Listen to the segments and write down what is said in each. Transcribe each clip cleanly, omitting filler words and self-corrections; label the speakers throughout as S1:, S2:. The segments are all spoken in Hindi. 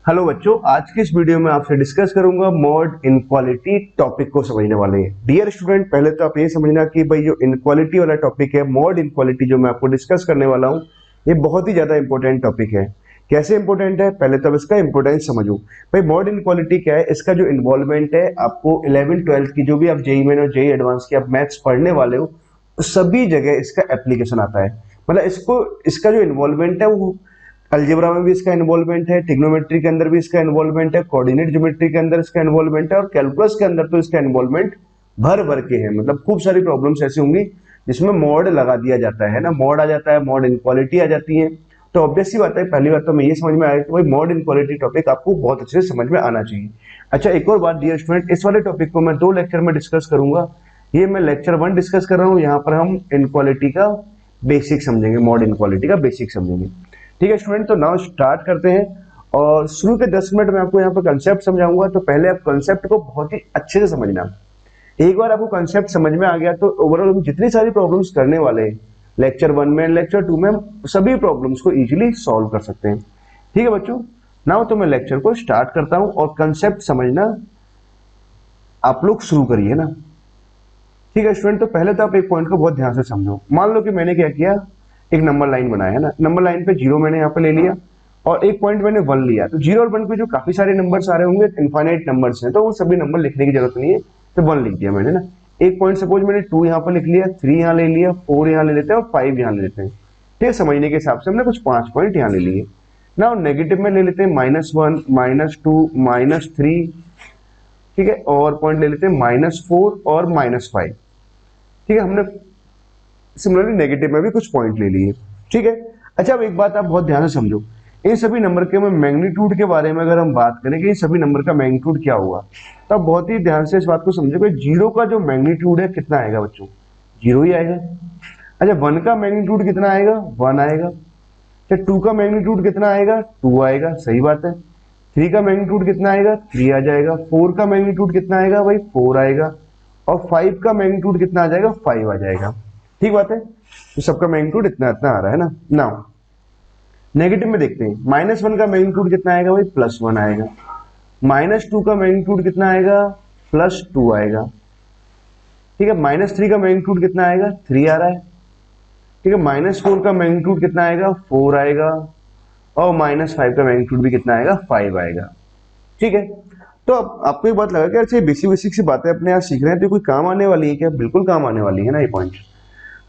S1: हेलो बच्चों, आज के इस वीडियो में आपसे डिस्कस करूंगा मॉड इनक्वालिटी टॉपिक को समझने वाले हैं। डियर स्टूडेंट, पहले तो आप ये समझना कि भाई जो इनक्वालिटी वाला टॉपिक है, मॉड इनक्वालिटी जो मैं आपको डिस्कस करने वाला हूँ, ये बहुत ही ज्यादा इंपॉर्टेंट टॉपिक है। कैसे इंपॉर्टेंट है, पहले तो अब इसका इंपॉर्टेंस समझो। भाई मॉड इनक्वालिटी क्या है, इसका जो इन्वॉल्वमेंट है आपको 11th-12th की जो भी आप जेईई मेन और जेईई एडवांस की आप मैथ्स पढ़ने वाले हो, सभी जगह इसका एप्लीकेशन आता है। मतलब इसका जो इन्वॉल्वमेंट है वो अलजेब्रा में भी इसका इन्वॉल्वमेंट है, ट्रिग्नोमेट्री के अंदर भी इसका इन्वॉल्वमेंट है, कोऑर्डिनेट ज्योमेट्री के अंदर इसका इन्वॉल्वमेंट है, और कैलकुलस के अंदर तो इसका इन्वॉल्वमेंट भर भर के है। मतलब खूब सारी प्रॉब्लम्स ऐसी होंगी जिसमें मॉड लगा दिया जाता है ना, मॉड आ जाता है, मॉड इनक्वालिटी आ जाती है। तो ऑब्वियस सी बात है, पहली बात तो मैं ये समझ में आया कि भाई मॉड इनक्वालिटी टॉपिक आपको बहुत अच्छे से समझ में आना चाहिए। अच्छा, एक और बात डियर स्टूडेंट, इस वाले टॉपिक को मैं 2 लेक्चर में डिस्कस करूंगा। ये मैं लेक्चर 1 डिस्कस कर रहा हूँ, यहाँ पर हम इनक्वालिटी का बेसिक समझेंगे, मॉड इनक्वालिटी का बेसिक समझेंगे। ठीक है स्टूडेंट, तो नाउ स्टार्ट करते हैं। और शुरू के 10 मिनट में आपको यहाँ पर कंसेप्ट समझाऊंगा। तो पहले आप कंसेप्ट को बहुत ही अच्छे से समझना। एक बार आपको कंसेप्ट समझ में आ गया तो ओवरऑल हम जितनी सारी प्रॉब्लम्स करने वाले हैं लेक्चर 1 में, लेक्चर 2 में, हम सभी प्रॉब्लम्स को इजीली सॉल्व कर सकते हैं। ठीक है बच्चों, नाउ तो मैं लेक्चर को स्टार्ट करता हूँ और कंसेप्ट समझना आप लोग शुरू करिए ना। ठीक है स्टूडेंट, तो पहले तो आप एक पॉइंट को बहुत ध्यान से समझो। मान लो कि मैंने क्या किया, एक नंबर लाइन बनाया है ना, नंबर लाइन पे 0 मैंने यहाँ पे ले लिया और एक पॉइंट मैंने 1 लिया। तो 0 और 1 पे जो काफी सारे नंबर्स आ रहे होंगे, इनफाइनाइट नंबर्स हैं, तो वो सभी नंबर लिखने की जरूरत नहीं है, तो 1 लिख दिया मैंने ना। एक पॉइंट सपोज मैंने 2 यहाँ पर लिख लिया, 3 यहाँ ले लिया, 4 यहाँ ले लेते हैं और 5 यहाँ ले लेते हैं। ठीक है, समझने के हिसाब से हमने कुछ 5 पॉइंट यहाँ ले लिए ना। नेगेटिव में ले लेते हैं -1, -2, -3। ठीक है, और पॉइंट ले लेते हैं -4 और -5। ठीक है, हमने सिमिलरली नेगेटिव में भी कुछ पॉइंट ले लिए। ठीक है, अच्छा अब एक बात आप बहुत ध्यान से समझो। इन सभी नंबर के में मैग्नीट्यूड के बारे में अगर हम बात करें कि इन सभी नंबर का मैग्नीट्यूड क्या होगा, तो आप बहुत ही ध्यान से इस बात को समझो कि 0 का जो मैग्नीट्यूड है कितना आएगा बच्चों, 0 ही आएगा। अच्छा, 1 का मैग्नीट्यूड कितना आएगा, 1 आएगा। अच्छा, 2 का मैग्नीट्यूड कितना आएगा, 2 आएगा, सही बात है। 3 का मैग्नीट्यूड कितना आएगा, 3 आ जाएगा। 4 का मैग्नीट्यूड कितना आएगा भाई, 4 आएगा। और 5 का मैग्नीट्यूड कितना आ जाएगा, 5 आ जाएगा। ठीक बात है, तो सबका मैग्नीट्यूड इतना इतना आ रहा है ना। नाउ नेगेटिव में देखते हैं, -1 का मैग्नीट्यूड कितना आएगा भाई, +1 आएगा। -2 का मैग्नीट्यूड कितना आएगा, +2 आएगा। ठीक है, -3 का मैग्नीट्यूड कितना आएगा, 3 आ रहा है। ठीक है, -4 का मैग्नीट्यूड कितना आएगा, 4 आएगा। और -5 का मैग्नीट्यूड भी कितना आएगा, 5 आएगा। ठीक है, तो अब आपको एक बात लगा कि अच्छा बेसिक बेसिक सी बातें अपने यहाँ सीख रहे हैं तो कोई काम आने वाली है क्या, बिल्कुल काम आने वाली है ना ये पॉइंट।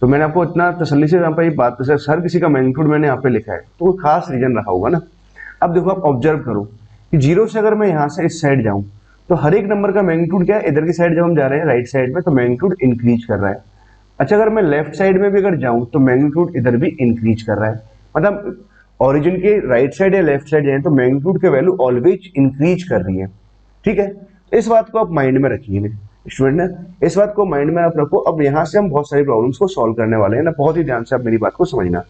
S1: तो मैंने आपको इतना तसल्ली से यहाँ पे ये बात हर किसी का मैग्नीट्यूड मैंने यहाँ पे लिखा है, तो कोई खास रीजन रखा होगा ना। अब देखो, आप ऑब्जर्व करो कि 0 से अगर मैं यहाँ से इस साइड जाऊँ तो हर एक नंबर का मैग्नीट्यूड क्या है, इधर की साइड जब हम जा रहे हैं राइट साइड में तो मैग्नीट्यूड इंक्रीज कर रहा है। अच्छा, अगर मैं लेफ्ट साइड में भी अगर जाऊँ तो मैग्नीट्यूड इधर भी इंक्रीज कर रहा है। मतलब ओरिजिन के राइट साइड या लेफ्ट साइड जाए तो मैग्नीट्यूड की वैल्यू ऑलवेज इंक्रीज कर रही है। ठीक है, इस बात को आप माइंड में रखिए स्टूडेंट ने, इस बात को माइंड में आप रखो। अब यहाँ से हम बहुत सारी प्रॉब्लम्स को सॉल्व करने वाले हैं ना, बहुत ही ध्यान से आप मेरी बात को समझना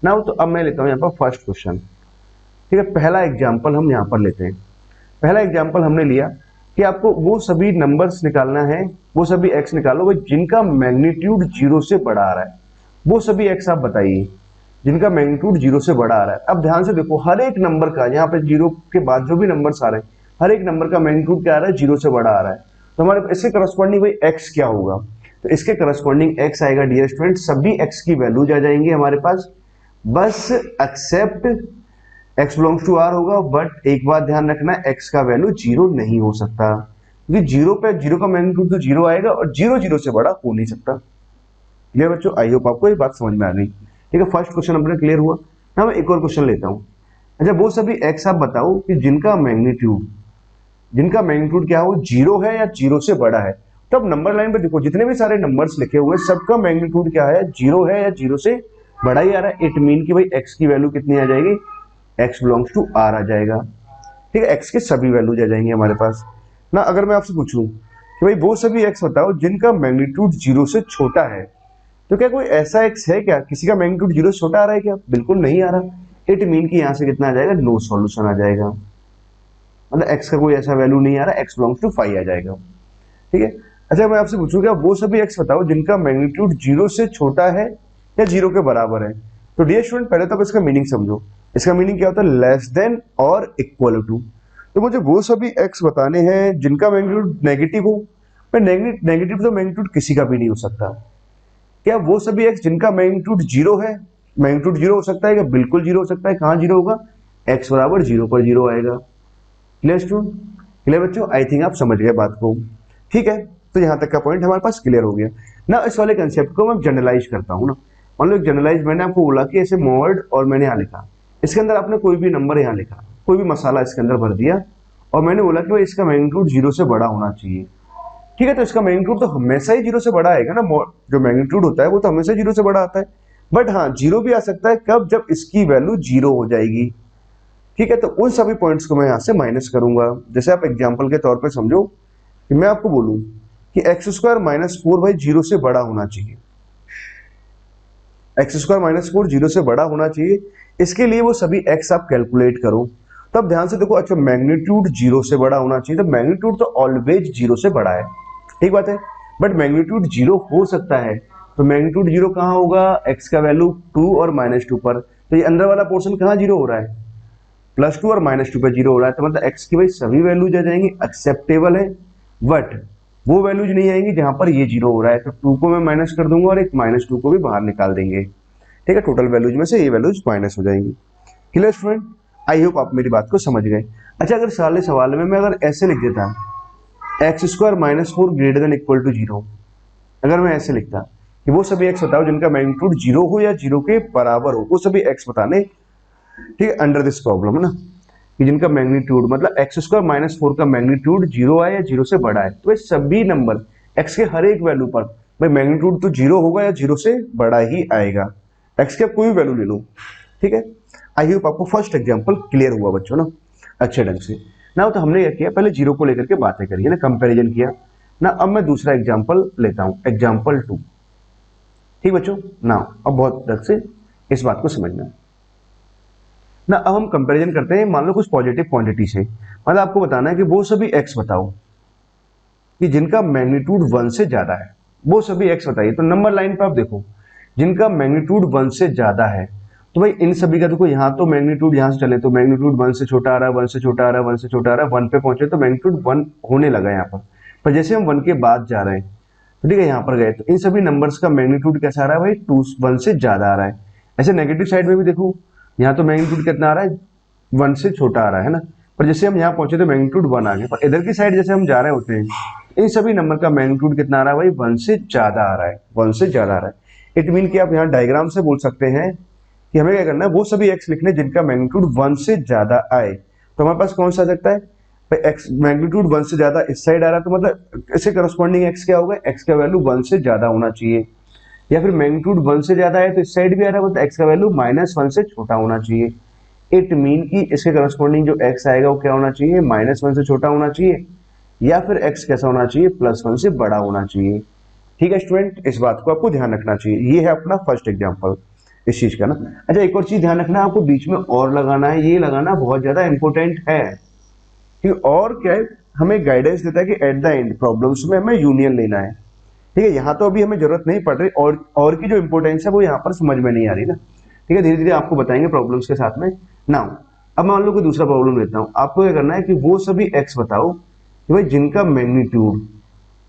S1: ना। तो अब मैं लेता हूँ यहाँ पर फर्स्ट क्वेश्चन। ठीक है, पहला एग्जाम्पल हम यहाँ पर लेते हैं। पहला एग्जाम्पल हमने लिया कि आपको वो सभी नंबर्स निकालना है, वो सभी एक्स निकालो भाई जिनका मैग्नीट्यूड 0 से बड़ा आ रहा है। वो सभी एक्स आप बताइए जिनका मैग्नीट्यूड 0 से बड़ा आ रहा है। अब ध्यान से देखो, हर एक नंबर का यहाँ पे 0 के बाद जो भी नंबर्स आ रहे हैं, हर एक नंबर का मैग्नीट्यूड क्या आ रहा है, 0 से बड़ा आ रहा है। तो हमारे इसके करस्पॉन्डिंग भाई एक्स क्या होगा, तो इसके करस्पॉन्डिंग एक्स आएगा डियर स्टूडेंट, सभी एक्स की वैल्यूज आ जाएंगी हमारे पास। बस except X belongs to R होगा, बट एक बात ध्यान रखना, एक्स का वैल्यू 0 नहीं हो सकता, क्योंकि 0 पे 0 का मैग्नीट्यूड तो 0 आएगा और 0 0 से बड़ा हो नहीं सकता। क्लियर बच्चों, आई होप आपको ये बात समझ में आ गई। ठीक है, फर्स्ट क्वेश्चन अपना क्लियर हुआ ना। मैं एक और क्वेश्चन लेता हूँ। अच्छा, वो सभी एक्स आप बताओ कि जिनका मैग्नीट्यूड क्या हो, 0 है या 0 से बड़ा है। तब नंबर लाइन पे देखो, जितने भी सारे नंबर्स लिखे हुए हैं सबका मैग्नीट्यूड क्या है, 0 है या 0 से बड़ा ही आ रहा है। इट मीन कि भाई एक्स की वैल्यू कितनी आ जाएगी, एक्स बिलोंग्स टू आर आ जाएगा। ठीक है, एक्स के सभी वैल्यूज आ जाएंगे हमारे पास ना। अगर मैं आपसे पूछूं कि भाई वो सभी एक्स बताओ जिनका मैग्नीट्यूड 0 से छोटा है, तो क्या कोई ऐसा एक्स है क्या, किसी का मैग्नीट्यूड 0 से छोटा आ रहा है क्या, बिल्कुल नहीं आ रहा। इट मीन कि यहाँ से कितना आ जाएगा, नो सॉल्यूशन आ जाएगा। मतलब एक्स का कोई ऐसा वैल्यू नहीं आ रहा, एक्स बिलोंग्स टू 5 आ जाएगा। ठीक है, अच्छा मैं आपसे पूछूंगा वो सभी एक्स बताओ जिनका मैग्नीट्यूड 0 से छोटा है या 0 के बराबर है। तो डियर स्टूडेंट, पहले तो आप इसका मीनिंग समझो। इसका मीनिंग क्या होता है, लेस देन और इक्वल टू। तो मुझे वो सभी x बताने हैं जिनका मैग्नीट्यूड नेगेटिव हो। पर नेगेटिव तो मैग्नीट्यूड किसी का भी नहीं हो सकता। क्या वो सभी x जिनका मैग्नीट्यूड जीरो है, मैग्नीट्यूड जीरो हो सकता है क्या? बिल्कुल जीरो हो सकता है। कहाँ जीरो होगा? x बराबर जीरो पर जीरो आएगा। Clear student? क्लियर बच्चों? आई थिंक आप समझ गए बात को। ठीक है, तो यहाँ तक का पॉइंट हमारे पास क्लियर हो गया ना। इस वाले कंसेप्ट को मैं जनरलाइज करता हूँ ना। मान लो जनरलाइज मैंने आपको बोला कि ऐसे मॉड, और मैंने यहाँ लिखा, इसके अंदर आपने कोई भी नंबर यहाँ लिखा, कोई भी मसाला इसके अंदर भर दिया, और मैंने बोला कि भाई इसका मैग्नीट्यूड जीरो से बड़ा होना चाहिए। ठीक है, तो इसका मैग्नीट्यूड तो हमेशा ही जीरो से बड़ा आएगा ना। जो मैग्नीट्यूड होता है वो तो हमेशा जीरो से बड़ा आता है। बट हाँ, जीरो भी आ सकता है कब? जब इसकी वैल्यू जीरो हो जाएगी। ठीक है, तो उन सभी पॉइंट्स को मैं यहाँ से माइनस करूंगा। जैसे आप एग्जाम्पल के तौर पर समझो कि मैं आपको बोलूं कि एक्स स्क्वायर माइनस फोर भाई जीरो से बड़ा होना चाहिए। X square minus four zero से बड़ा होना चाहिए। इसके लिए वो सभी एक्स आप कैलकुलेट करो। तो अब ध्यान से देखो, अच्छा मैग्नीट्यूड जीरो से बड़ा होना चाहिए, तो मैग्नीट्यूड तो ऑलवेज जीरो से बड़ा है, ठीक बात है। बट मैग्नीट्यूड जीरो हो सकता है, तो मैग्नीट्यूड जीरो कहाँ होगा? एक्स का वैल्यू टू और माइनस टू पर। तो ये अंदर वाला पोर्शन कहाँ जीरो हो रहा है? प्लस टू और माइनस टू पे जीरो हो रहा है। तो मतलब एक्स की भाई सभी वैल्यूज आ जाएंगी, एक्सेप्टेबल है। बट वो वैल्यूज नहीं आएंगी जहां पर ये जीरो हो रहा है। तो टू को मैं माइनस कर दूंगा और एक माइनस टू को भी बाहर निकाल देंगे। ठीक है, टोटल वैल्यूज में से ये वैल्यूज माइनस हो जाएंगी। Clear student? आई होप आप मेरी बात को समझ गए। अच्छा, अगर साले सवाल में मैं अगर ऐसे लिख देता X square minus four greater than equal to zero, अगर मैं ऐसे लिखता कि वो सभी एक्स बताओ जिनका मैग्नीट्यूड जीरो हो या जीरो के बराबर हो, वो सभी एक्स बताने। ठीक है, अंडर दिस प्रॉब्लम है ना, कि जिनका मैग्नीट्यूड मतलब एक्स स्क्वायर माइनस फोर का मैग्नीट्यूड जीरो आए या जीरो से बड़ा है, तो ये सभी नंबर एक्स के हर एक वैल्यू पर भाई मैग्नीट्यूड तो जीरो होगा या जीरो से बड़ा ही आएगा। एक्स के कोई भी वैल्यू ले लो। ठीक है, आई होप आपको फर्स्ट एग्जांपल क्लियर हुआ बच्चों ना, अच्छे ढंग से ना। तो हमने क्या किया, पहले जीरो को लेकर के बातें करी है ना, कंपैरिजन किया ना। अब मैं दूसरा एग्जांपल लेता हूं, एग्जांपल 2। ठीक बच्चों ना, अब बहुत ढंग से इस बात को समझना ना। अब हम कंपैरिजन करते हैं, मान लो कुछ पॉजिटिव क्वांटिटी से। मतलब आपको बताना है कि वो सभी एक्स बताओ कि जिनका मैग्नीट्यूड 1 से ज्यादा है, वो सभी एक्स बताइए। तो नंबर लाइन पे आप देखो, जिनका मैग्नीट्यूड 1 से ज्यादा है, तो भाई इन सभी का देखो, यहाँ तो मैग्नीट्यूड यहाँ से चले तो मैग्नीट्यूड 1 से छोटा आ रहा है, 1 से छोटा आ रहा है, 1 से छोटा आ रहा है, 1 पे पहुंचे तो मैग्नीट्यूड 1 होने लगा यहाँ पर जैसे हम 1 के बाद जा रहे हैं, तो ठीक है, यहाँ पर गए तो इन सभी नंबर्स का मैग्नीट्यूड कैसा आ रहा है भाई? 1 से ज्यादा आ रहा है। ऐसे नेगेटिव साइड में भी देखो, यहाँ तो मैग्नीट्यूड कितना आ रहा है? 1 से छोटा आ रहा है ना। पर जैसे हम यहाँ पहुंचे तो मैग्नीट्यूड 1 आ गया, पर इधर की साइड जैसे हम जा रहे होते हैं, इन सभी नंबर का मैग्नीट्यूड कितना आ रहा है भाई? 1 से ज्यादा आ रहा है, 1 से ज्यादा आ रहा है। इट मीन कि आप यहाँ डायग्राम से बोल सकते हैं कि हमें क्या करना है, वो सभी एक्स लिखने जिनका मैग्नीट्यूड 1 से ज्यादा आए। तो हमारे पास कौन सा आ सकता है भाई? एक्स मैग्नीट्यूड 1 से ज्यादा इस साइड आ रहा है, तो मतलब इससे करस्पॉन्डिंग एक्स क्या होगा? एक्स का वैल्यू 1 से ज्यादा होना चाहिए। या फिर मैग्नीट्यूड 1 से ज्यादा है तो इस साइड भी आ रहा है, मतलब एक्स का वैल्यू -1 से छोटा होना चाहिए। इट मीन कि इसके करस्पॉन्डिंग जो एक्स आएगा वो क्या होना चाहिए? -1 से छोटा होना चाहिए, या फिर एक्स कैसा होना चाहिए? +1 से बड़ा होना चाहिए। ठीक है स्टूडेंट, इस बात को आपको ध्यान रखना चाहिए। ये है अपना फर्स्ट एग्जाम्पल इस चीज का ना। अच्छा, एक और चीज ध्यान रखना, आपको बीच में और लगाना है, ये लगाना बहुत ज्यादा इंपॉर्टेंट है कि और क्या है, हमें गाइडेंस देता है कि एट द एंड प्रॉब्लम्स में हमें यूनियन लेना है। ठीक है, यहाँ तो अभी हमें जरूरत नहीं पड़ रही, और की जो इंपॉर्टेंस है वो यहाँ पर समझ में नहीं आ रही ना। ठीक है, धीरे धीरे आपको बताएंगे प्रॉब्लम्स के साथ में ना। अब मान लो कोई दूसरा प्रॉब्लम लेता हूँ, आपको क्या करना है कि वो सभी एक्स बताओ कि भाई जिनका मैग्नीट्यूड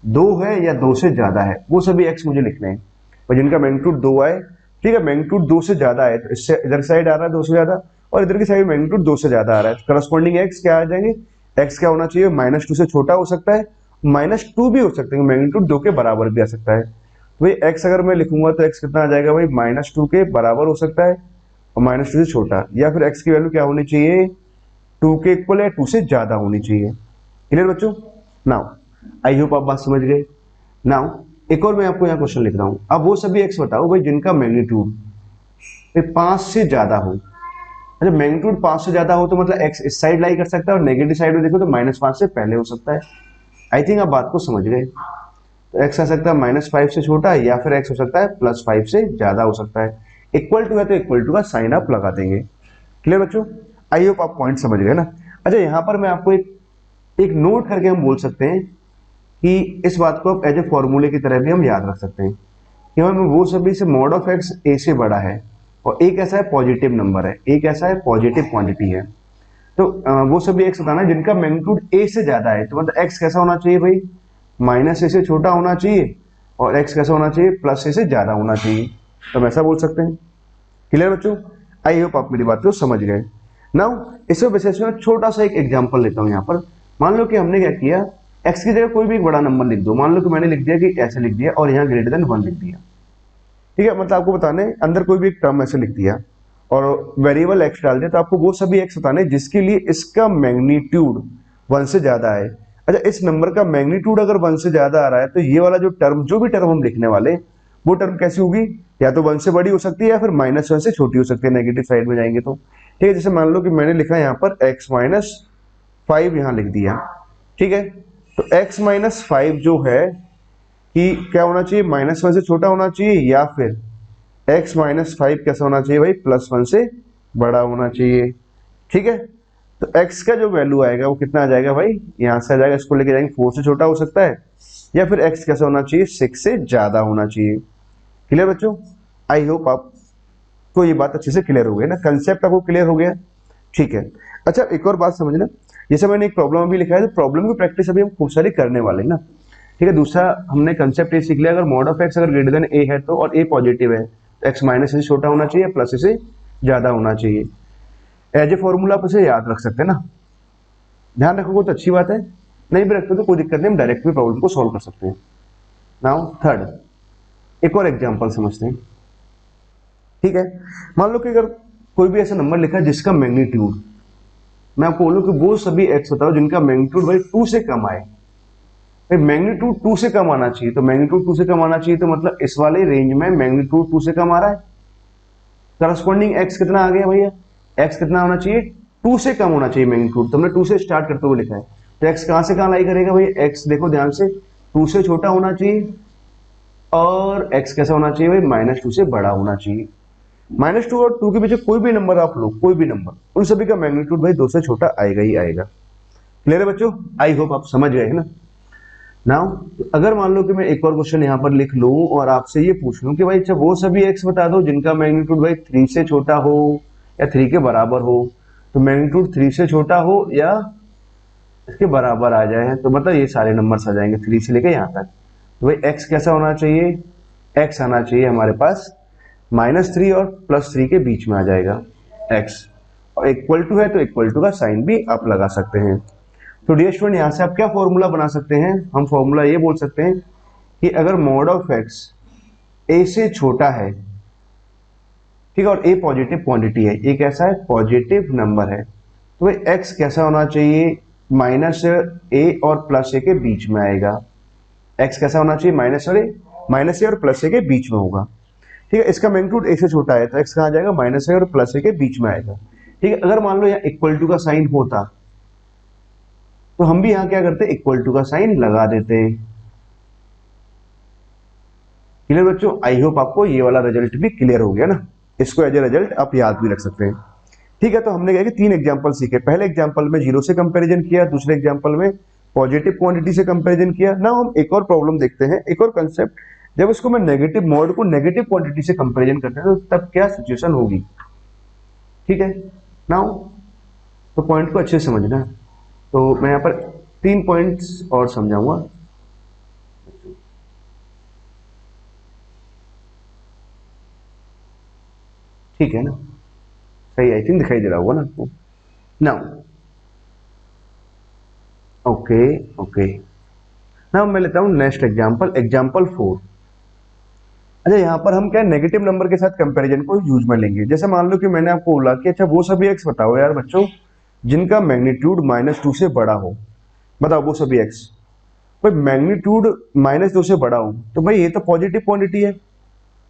S1: 2 है या 2 से ज्यादा है, वो सभी एक्स मुझे लिखने हैं। और जिनका मैग्नीट्यूड 2 आए, ठीक है, मैग्नीट्यूड 2 से ज्यादा है तो इससे इधर साइड आ रहा है 2 से ज्यादा, और इधर की साइड मैग्नीट्यूड 2 से ज्यादा आ रहा है, तो करस्पॉन्डिंग एक्स क्या आ जाएंगे? एक्स क्या होना चाहिए? -2 से छोटा हो सकता है, -2 भी हो सकता है, मैग्नीट्यूड 2 के बराबर भी आ सकता है। तो भाई एक्स अगर मैं लिखूंगा तो एक्स कितना आ जाएगा भाई? -2 के बराबर हो सकता है और -2 से छोटा, या फिर एक्स की वैल्यू क्या होनी चाहिए? 2 के इक्वल या 2 से ज्यादा होनी चाहिए। क्लियर बच्चों? नाउ आई होप आप बात समझ गए। नाउ एक और मैं आपको यहाँ क्वेश्चन लिख रहा हूँ, अब वो सभी एक्स बताओ भाई जिनका मैग्नीट्यूड 5 से ज्यादा हो। अच्छा, मैग्नीट्यूड 5 से ज्यादा हो तो मतलब एक्स इस साइड लाई कर सकता है, और नेगेटिव साइड में देखो तो -5 से पहले हो सकता है। आई थिंक आप बात को समझ गए। तो एक्स आ सकता है -5 से छोटा, या फिर एक्स हो सकता है +5 से ज्यादा हो सकता है। इक्वल टू है तो इक्वल टू का साइन आप लगा देंगे। क्लियर बच्चों? आई होप आप पॉइंट समझ गए ना। अच्छा, यहाँ पर मैं आपको एक नोट करके हम बोल सकते हैं कि इस बात को आप एज ए फॉर्मूले की तरह भी हम याद रख सकते हैं कि हमें वो सभी से मॉड ऑफ एक्स ए से बड़ा है, और एक ऐसा है पॉजिटिव नंबर है, एक ऐसा है पॉजिटिव क्वांटिटी है। तो वो सभी एक्स बताना है जिनका मैग्नीट्यूड ए से ज्यादा है। तो मतलब एक्स कैसा होना चाहिए भाई, माइनस ए से छोटा होना चाहिए, और एक्स कैसा होना चाहिए, प्लस ए से ज्यादा होना चाहिए। तो हम ऐसा बोल सकते हैं। क्लियर बच्चों? आई होप आप मेरी बात को समझ गए। नाउ इस बेसिस में छोटा सा एक एग्जांपल लेता हूँ यहाँ पर। मान लो कि हमने क्या किया, एक्स की जगह कोई भी एक बड़ा नंबर लिख दो। मान लो कि मैंने लिख दिया कि ऐसे लिख दिया और यहाँ ग्रेटर देन 1 लिख दिया। ठीक है, मतलब आपको बताने अंदर कोई भी एक टर्म ऐसे लिख दिया और वेरिएबल एक्स डाल दिया, तो आपको वो सभी एक्स बताने जिसके लिए इसका मैग्नीट्यूड 1 से ज्यादा है। अच्छा, इस नंबर का मैग्नीट्यूड अगर 1 से ज्यादा आ रहा है तो ये वाला जो टर्म, जो भी टर्म हम लिखने वाले, वो टर्म कैसी होगी, या तो 1 से बड़ी हो सकती है या फिर -1 से छोटी हो सकती है, नेगेटिव साइड में जाएंगे तो। ठीक है, जैसे मान लो कि मैंने लिखा यहाँ पर x-5 यहाँ लिख दिया। ठीक है, तो x-5 जो है कि क्या होना चाहिए, -1 से छोटा होना चाहिए, या फिर x-5 कैसा होना चाहिए भाई, +1 से बड़ा होना चाहिए। ठीक है, तो x का जो वैल्यू आएगा वो कितना आ जाएगा भाई, यहां से आ जाएगा, इसको लेके जाएंगे 4 से छोटा हो सकता है, या फिर x कैसा होना चाहिए, 6 से ज्यादा होना चाहिए। क्लियर बच्चों? आई होप आपको ये बात अच्छे से क्लियर हो गई ना, कंसेप्ट आपको क्लियर हो गया। ठीक है, अच्छा एक और बात समझना, जैसे मैंने एक प्रॉब्लम अभी लिखा है, तो प्रॉब्लम की प्रैक्टिस अभी हम खूब सारी करने वाले हैं ना। ठीक है, दूसरा हमने कंसेप्ट ये सीख लिया, अगर मॉड ऑफ एक्स अगर ग्रेटर देन ए है तो, और ए पॉजिटिव है, तो एक्स माइनस से छोटा होना चाहिए, प्लस से ज्यादा होना चाहिए। एज ए फॉर्मूला आप इसे याद रख सकते हैं ना, ध्यान रखोगे तो अच्छी बात है, नहीं भी रखते तो कोई दिक्कत नहीं, हम डायरेक्ट भी प्रॉब्लम को सॉल्व कर सकते हैं। नाउ थर्ड, एक और एग्जांपल समझते हैं। ठीक है, मान लो कि अगर कोई भी ऐसा नंबर लिखा है जिसका मैग्नीट्यूड, मैं आपको बोलूं कि वो सभी एक्स बताओ जिनका मैग्नीट्यूड भाई 2 से कम आए। भाई मैग्नीट्यूड 2 से कम आना चाहिए, तो मैग्नीट्यूड 2 से कम आना चाहिए, तो मतलब इस वाले रेंज में मैग्नीट्यूड 2 से कम आ रहा है, करस्पॉन्डिंग एक्स कितना आ गया भैया, एक्स कितना होना चाहिए, 2 से कम होना चाहिए मैग्नीट्यूड। तो हमने 2 से स्टार्ट करते हुए लिखा है, तो एक्स कहां से कहां लाई करेगा भाई, एक्स देखो ध्यान से, 2 से छोटा होना चाहिए, और एक्स कैसा होना चाहिए भाई, -2 से बड़ा होना चाहिए। -2 और 2 के पीछे कोई भी नंबर आप लो, कोई भी नंबर, उन सभी का मैग्नीट्यूड भाई 2 से छोटा आएगा ही आएगा। क्लियर है बच्चों? आई होप आप समझ गए है ना। नाउ अगर मान लो कि मैं एक और क्वेश्चन यहाँ पर लिख लूं और आपसे ये पूछ लूं कि भाई अच्छा वो सभी एक्स बता दो जिनका मैग्नीट्यूड भाई 3 से छोटा हो या 3 के बराबर हो, तो मैग्नीट्यूड 3 से छोटा हो या इसके बराबर आ जाए, तो मतलब ये सारे नंबर्स आ जाएंगे 3 से लेके यहाँ तक। तो भाई एक्स कैसा होना चाहिए, एक्स आना चाहिए हमारे पास -3 और +3 के बीच में आ जाएगा एक्स, और इक्वल टू है तो इक्वल टू का साइन भी आप लगा सकते हैं। तो डियर स्टूडेंट, यहाँ से आप क्या फॉर्मूला बना सकते हैं, हम फॉर्मूला ये बोल सकते हैं कि अगर मॉड ऑफ एक्स ए से छोटा है, ठीक है, और ए पॉजिटिव क्वांटिटी है, ए कैसा है, पॉजिटिव नंबर है, तो भाई एक्स कैसा होना चाहिए, -a और +a के बीच में आएगा। एक्स कैसा होना चाहिए, -a और +a के बीच में होगा। ठीक है, इसका मैग्नीट्यूड ए से छोटा है तो एक्स कहाँ जाएगा, -a और +a के बीच में आएगा। ठीक है, अगर मान लो यहाँ इक्वल टू का साइन होता तो हम भी यहाँ क्या करते, इक्वल टू का साइन लगा देते। क्लियर बच्चों? आई होप आपको ये वाला रिजल्ट भी क्लियर हो गया ना, इसको एज ए रिजल्ट आप याद भी रख सकते हैं। ठीक है, तो हमने क्या कि 3 एग्जांपल सीखे। पहले एग्जांपल में 0 से कंपैरिजन किया, दूसरे एग्जांपल में पॉजिटिव क्वांटिटी से कंपैरिजन किया। ना हम एक और प्रॉब्लम देखते हैं, एक और कंसेप्ट, जब इसको मैं नेगेटिव मॉड को नेगेटिव क्वांटिटी से कंपैरिजन करते हैं तो तब क्या सिचुएशन होगी। ठीक है, नाउ तो पॉइंट को अच्छे से समझना। तो मैं यहाँ पर 3 पॉइंट्स और समझाऊंगा। ठीक है ना, सही आई थिंक दिखाई दे रहा होगा ना आपको। नाउ ओके ओके, नाउ मैं लेता हूं नेक्स्ट एग्जांपल, एग्जांपल 4। अच्छा, यहाँ पर हम क्या नेगेटिव नंबर के साथ कंपैरिजन को यूज में लेंगे। जैसे मान लो कि मैंने आपको बोला कि अच्छा वो सभी एक्स बताओ यार बच्चों जिनका मैग्नीट्यूड -2 से बड़ा हो, बताओ वो सभी एक्स। भाई मैग्नीट्यूड -2 से बड़ा हो तो भाई ये तो पॉजिटिव क्वांटिटी है,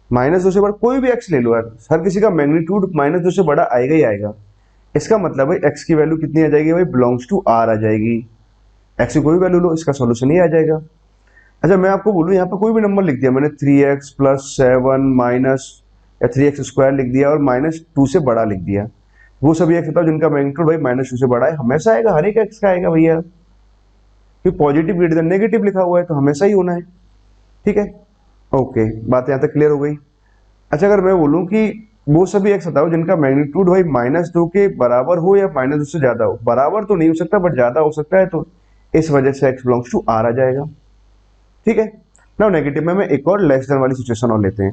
S1: -2 से बड़ा कोई भी एक्स ले लो यार, हर किसी का मैग्नीट्यूड -2 से बड़ा आएगा ही आएगा। इसका मतलब भाई एक्स की वैल्यू कितनी आ जाएगी भाई, बिलोंग्स टू आर आ जाएगी। एक्स की कोई वैल्यू लो, इसका सोल्यूशन ही आ जाएगा। अच्छा, मैं आपको बोलूं यहाँ पर कोई भी नंबर लिख दिया मैंने, 3x + 7 माइनस या 3x² लिख दिया और -2 से बड़ा लिख दिया, वो सभी एक्स बताओ जिनका मैग्नीट्यूड भाई -2 से बड़ा है। हमेशा आएगा, हर एक एक्स का आएगा भैया, कि पॉजिटिव ग्रेटर देन नेगेटिव लिखा हुआ है तो हमेशा ही होना है। ठीक है, ओके, बात यहाँ तक क्लियर हो गई। अच्छा, अगर मैं बोलूं कि वो सभी एक्स बताओ जिनका मैग्नीट्यूड भाई -2 के बराबर हो या -2 से ज्यादा हो। बराबर तो नहीं हो सकता बट ज्यादा हो सकता है, तो इस वजह से x बिलोंग्स टू r आ जाएगा। ठीक है ना। नेगेटिव में एक और लेस देन वाली सिचुएशन और लेते हैं।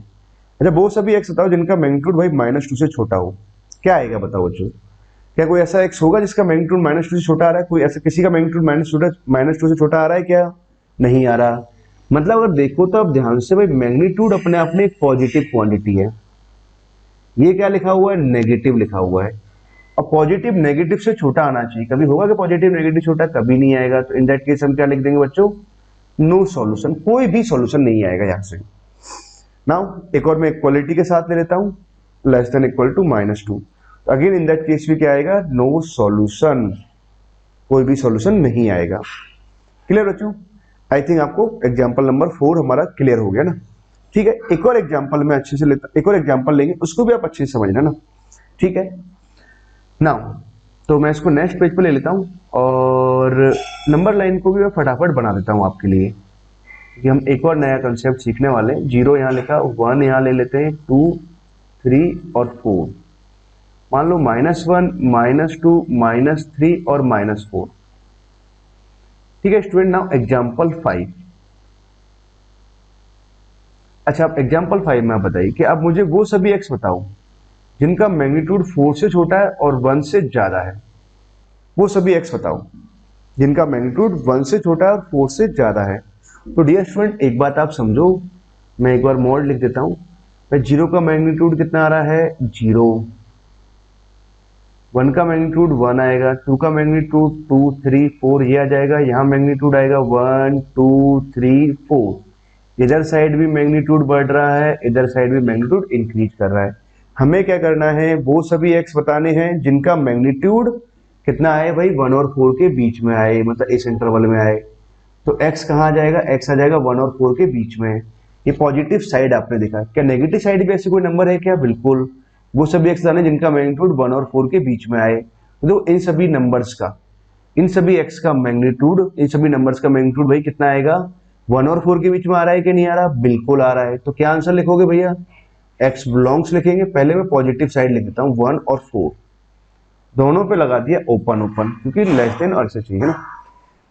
S1: अच्छा, वो सभी एक्स बताओ जिनका मैग्नीट्यूड भाई -2 से छोटा हो। क्या आएगा बताओ बच्चों? क्या कोई ऐसा एक्स होगा जिसका मैग्नीट्यूड -2 से छोटा आ रहा है? कोई ऐसा किसी का मैग्नीट्यूड -2 से छोटा आ रहा है क्या? नहीं आ रहा। मतलब अगर देखो तो अब ध्यान से भाई, मैग्नीट्यूड अपने आप में एक पॉजिटिव क्वांटिटी है। ये क्या लिखा हुआ है? नेगेटिव लिखा हुआ है। और पॉजिटिव नेगेटिव से छोटा आना चाहिए। कभी होगा कि पॉजिटिव नेगेटिव छोटा? कभी नहीं आएगा। तो इन दैट केस हम क्या लिख देंगे बच्चों? No solution. कोई भी सॉल्यूशन नहीं आएगा यहां से। नाउ एक और मैं इक्वलिटी के साथ ले लेता हूं, less than equal to -2। Again in that case भी क्या आएगा? No solution. कोई भी सॉल्यूशन नहीं आएगा। क्लियर बच्चों? आई थिंक आपको एग्जांपल नंबर 4 हमारा क्लियर हो गया ना। ठीक है, एक और एग्जांपल मैं अच्छे से लेता, एक और एग्जांपल लेंगे, उसको भी आप अच्छे से समझना ना। ठीक है नाउ, तो मैं इसको नेक्स्ट पेज पे ले लेता हूं और नंबर लाइन को भी मैं फटाफट बना देता हूं आपके लिए, कि हम एक और नया कंसेप्ट सीखने वाले हैं। 0 यहाँ लिखा, 1 यहाँ ले लेते हैं, 2 3 और 4। मान लो -1 -2 -3 और -4। ठीक है स्टूडेंट, नाउ एग्जाम्पल 5। अच्छा, आप एग्जाम्पल 5 में आप बताइए कि आप मुझे वो सभी एक्स बताओ जिनका मैग्नीट्यूड 4 से छोटा है और 1 से ज्यादा है। वो सभी एक्स बताओ जिनका मैग्नीट्यूड 1 से छोटा है और 4 से ज्यादा है। तो डियर स्टूडेंट, एक बात आप समझो, मैं एक बार मॉड लिख देता हूं। भाई 0 का मैग्नीट्यूड कितना आ रहा है? 0। 1 का मैग्नीट्यूड 1 आएगा, 2 का मैग्नीट्यूड 2 3 4 ये आ जाएगा। यहाँ मैग्नीट्यूड आएगा 1 2 3 4। इधर साइड भी मैग्नीट्यूड बढ़ रहा है, इधर साइड भी मैग्नीट्यूड इंक्रीज कर रहा है। हमें क्या करना है? वो सभी एक्स बताने हैं जिनका मैग्नीट्यूड कितना आए भाई? 1 और 4 के बीच में आए, मतलब इस इंटरवल में आए। तो x कहाँ आ जाएगा? x आ जाएगा 1 और 4 के बीच में। ये पॉजिटिव साइड आपने देखा। क्या नेगेटिव साइड भी ऐसे कोई नंबर है क्या? बिल्कुल। वो सभी x जाने जिनका मैग्नीट्यूड 1 और 4 के बीच में आए। तो इन सभी नंबर्स का, इन सभी x का मैग्नीट्यूड, इन सभी नंबर्स का मैग्नीट्यूड भाई कितना आएगा? 1 और 4 के बीच में आ रहा है कि नहीं आ रहा? बिल्कुल आ रहा है। तो क्या आंसर लिखोगे भैया? x बिलोंग्स लिखेंगे। पहले मैं पॉजिटिव साइड लिख देता हूँ, 1 और 4 दोनों पे लगा दिया ओपन ओपन, क्योंकि लेस देन और ऐसे चाहिए ना।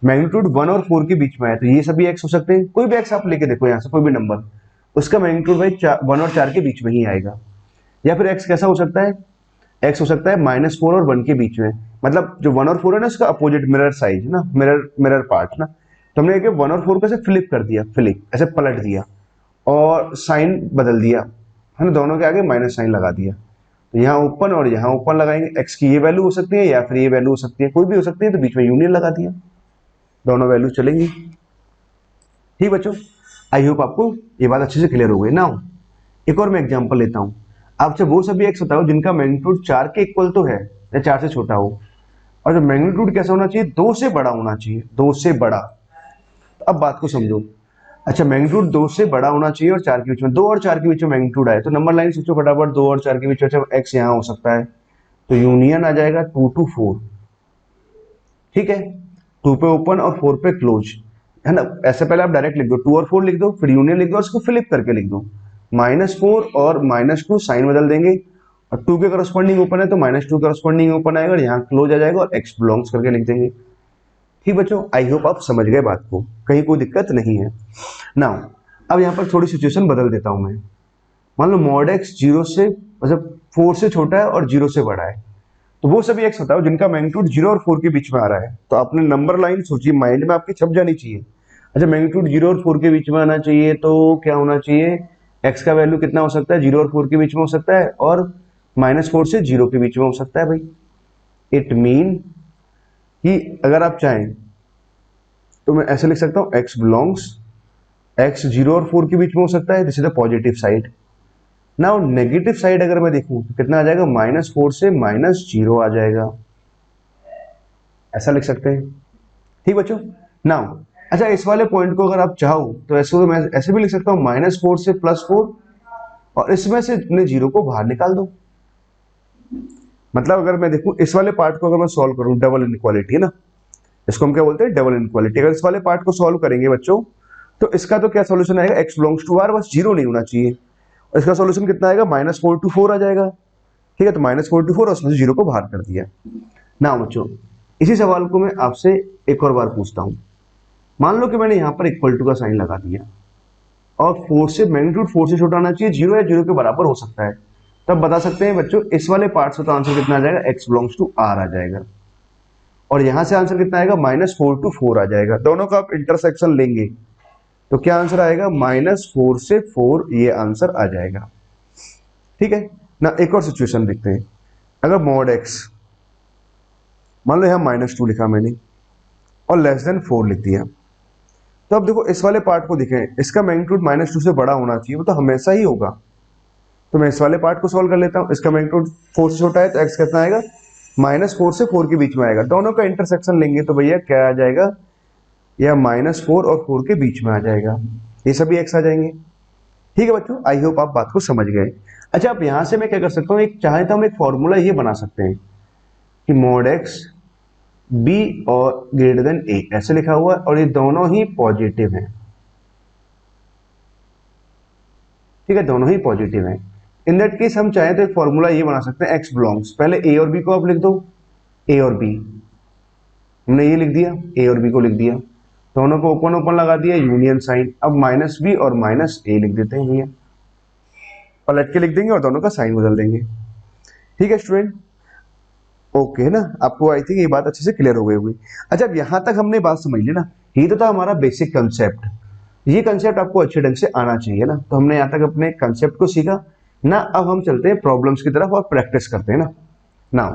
S1: मैग्नीट्यूड 1 और 4 के बीच में है, तो ये सभी एक्स हो सकते हैं। कोई भी एक्स आप लेके देखो यहाँ से, कोई भी नंबर, उसका मैग्नीट्यूड भाई 1 और 4 के बीच में ही आएगा। या फिर एक्स कैसा हो सकता है? एक्स हो सकता है -4 और 1 के बीच में। मतलब जो 1 और 4 है ना, उसका अपोजिट मिरर साइज है ना, मिरर पार्ट ना। तो हमने 1 और 4 को ऐसे फ्लिप कर दिया, फ्लिप ऐसे पलट दिया और साइन बदल दिया है ना, दोनों के आगे माइनस साइन लगा दिया। तो यहाँ ओपन और यहाँ ओपन लगाएंगे। एक्स की ये वैल्यू हो सकती है या फिर ये वैल्यू हो सकती है, कोई भी हो सकती है। तो बीच में यूनियन लगा दिया, दोनों वैल्यू चलेंगी। ठीक बच्चों, आई होप आपको ये बात अच्छे से क्लियर हो गई ना। एक और मैं एग्जांपल लेता हूँ। आपसे वो सभी एक्स बताओ जिनका मैग्नीट्यूड 4 के इक्वल तो है या 4 से छोटा हो, और जो मैग्नीट्यूड कैसा होना चाहिए? 2 से बड़ा होना चाहिए, 2 से बड़ा। तो अब बात को समझो। अच्छा, मैग्नीट्यूड 2 से बड़ा होना चाहिए और 4 के बीच में, 2 और 4 के बीच में मैग्नीट्यूड आए, तो नंबर लाइन सोचो फटाफट। 2 और 4 के बीच में अच्छा एक्स यहाँ हो सकता है, तो यूनियन आ जाएगा 2 to 4। ठीक है, 2 पे ओपन और 4 पे क्लोज है ना। ऐसे पहले आप डायरेक्ट लिख दो, 2 और 4 लिख दो, फिर यूनियन लिख दो और उसको फ्लिप करके लिख दो। -4 और -2 साइन बदल देंगे, और 2 के करस्पॉन्डिंग ओपन है तो -2 करस्पॉन्डिंग ओपन आएगा और यहाँ क्लोज आ जाएगा और x बिलोंग्स करके लिख देंगे। ठीक बच्चों, आई होप आप समझ गए बात को, कहीं कोई दिक्कत नहीं है। नाउ अब यहाँ पर थोड़ी सिचुएशन बदल देता हूं मैं। मान लो मॉड x 0 से, मतलब 4 से छोटा है और 0 से बड़ा है। तो वो सभी एक्स बताओ जिनका मैग्नीट्यूड 0 और 4 के बीच में आ रहा है। तो आपने नंबर लाइन सोची, माइंड में आपकी छप जानी चाहिए। अच्छा, मैग्नीट्यूड 0 और 4 के बीच में आना चाहिए, तो क्या होना चाहिए? एक्स का वैल्यू कितना हो सकता है? 0 और 4 के बीच में हो सकता है, और -4 से 0 के बीच में हो सकता है भाई। इट मीन कि अगर आप चाहें तो मैं ऐसे लिख सकता हूँ, एक्स बिलोंग्स, एक्स 0 और 4 के बीच में हो सकता है, this is the positive side. Now negative side अगर मैं देखूं तो कितना आ जाएगा? -4 से -0 आ जाएगा, ऐसा लिख सकते हैं। ठीक बच्चों, नाउ अच्छा, इस वाले पॉइंट को अगर आप चाहो तो ऐसे, तो मैं ऐसे भी लिख सकता हूँ, -4 से +4, और इसमें से अपने 0 को बाहर निकाल दो। मतलब अगर मैं देखूं इस वाले पार्ट को अगर मैं सॉल्व करूं, डबल इनइक्वालिटी है ना, इसको हम क्या बोलते हैं? Double inequality. अगर इस वाले पार्ट को सॉल्व करेंगे बच्चों, तो इसका तो क्या सॉल्यूशन आएगा? x बिलोंग्स टू r, बस 0 नहीं होना चाहिए। इसका सॉल्यूशन कितना आएगा, -4 आ जाएगा। ठीक है, तो -4 और उसमें से 0 को बाहर कर दिया। ना बच्चों, इसी सवाल को मैं आपसे एक और बार पूछता हूं। मान लो कि मैंने यहां पर इक्वल टू का साइन लगा दिया और 4 से मैग्नीट्यूड 4 से छोटा आना चाहिए, 0 या 0 के बराबर हो सकता है। तब बता सकते हैं बच्चों इस वाले पार्ट से तो आंसर कितना आ जाएगा, x बिलोंग्स टू r आ जाएगा। और यहां से आंसर कितना आएगा, -4 to 4 आ जाएगा। दोनों का आप इंटरसेक्शन लेंगे तो क्या आंसर आएगा, -4 से 4 ये आंसर आ जाएगा। ठीक है ना, एक और सिचुएशन देखते हैं। अगर मॉड x, मान लो यहां -2 लिखा मैंने और <4 लिख दिया, तो अब देखो इस वाले पार्ट को देखें, इसका मैग्नीट्यूड -2 से बड़ा होना चाहिए, वो तो हमेशा ही होगा। तो मैं इस वाले पार्ट को सॉल्व कर लेता हूं। इसका मैग्नीट्यूड 4 से छोटा है तो x कितना आएगा, -4 से 4 के बीच में आएगा। दोनों का इंटरसेक्शन लेंगे तो भैया क्या आ जाएगा, या -4 और 4 के बीच में आ जाएगा, ये सभी x आ जाएंगे। ठीक है बच्चों, आई होप आप बात को समझ गए। अच्छा, अब यहां से मैं क्या कर सकता हूं, एक चाहे तो हम एक फॉर्मूला ये बना सकते हैं कि मॉड x b और ग्रेटर देन a ऐसे लिखा हुआ है और ये दोनों ही पॉजिटिव हैं। ठीक है, दोनों ही पॉजिटिव हैं। इन दैट केस हम चाहे तो एक फॉर्मूला ये बना सकते हैं, x बिलोंग्स, पहले a और b को आप लिख दो, a और b हमने ये लिख दिया, a और b को लिख दिया, दोनों को ओपन ओपन लगा दिया, यूनियन साइन। अब -b और -a लिख देते हैं भैया, पलट के लिख देंगे और दोनों का साइन बदल देंगे। ठीक है स्टूडेंट, ओके है ना, आपको आई थिंक ये बात अच्छे से क्लियर हो गई होगी। अच्छा, अब यहां तक हमने बात समझ ली ना, ये तो था हमारा बेसिक कंसेप्ट। ये कंसेप्ट आपको अच्छे ढंग से आना चाहिए ना, तो हमने यहाँ तक अपने कंसेप्ट को सीखा ना। अब हम चलते हैं प्रॉब्लम्स की तरफ और प्रैक्टिस करते हैं ना।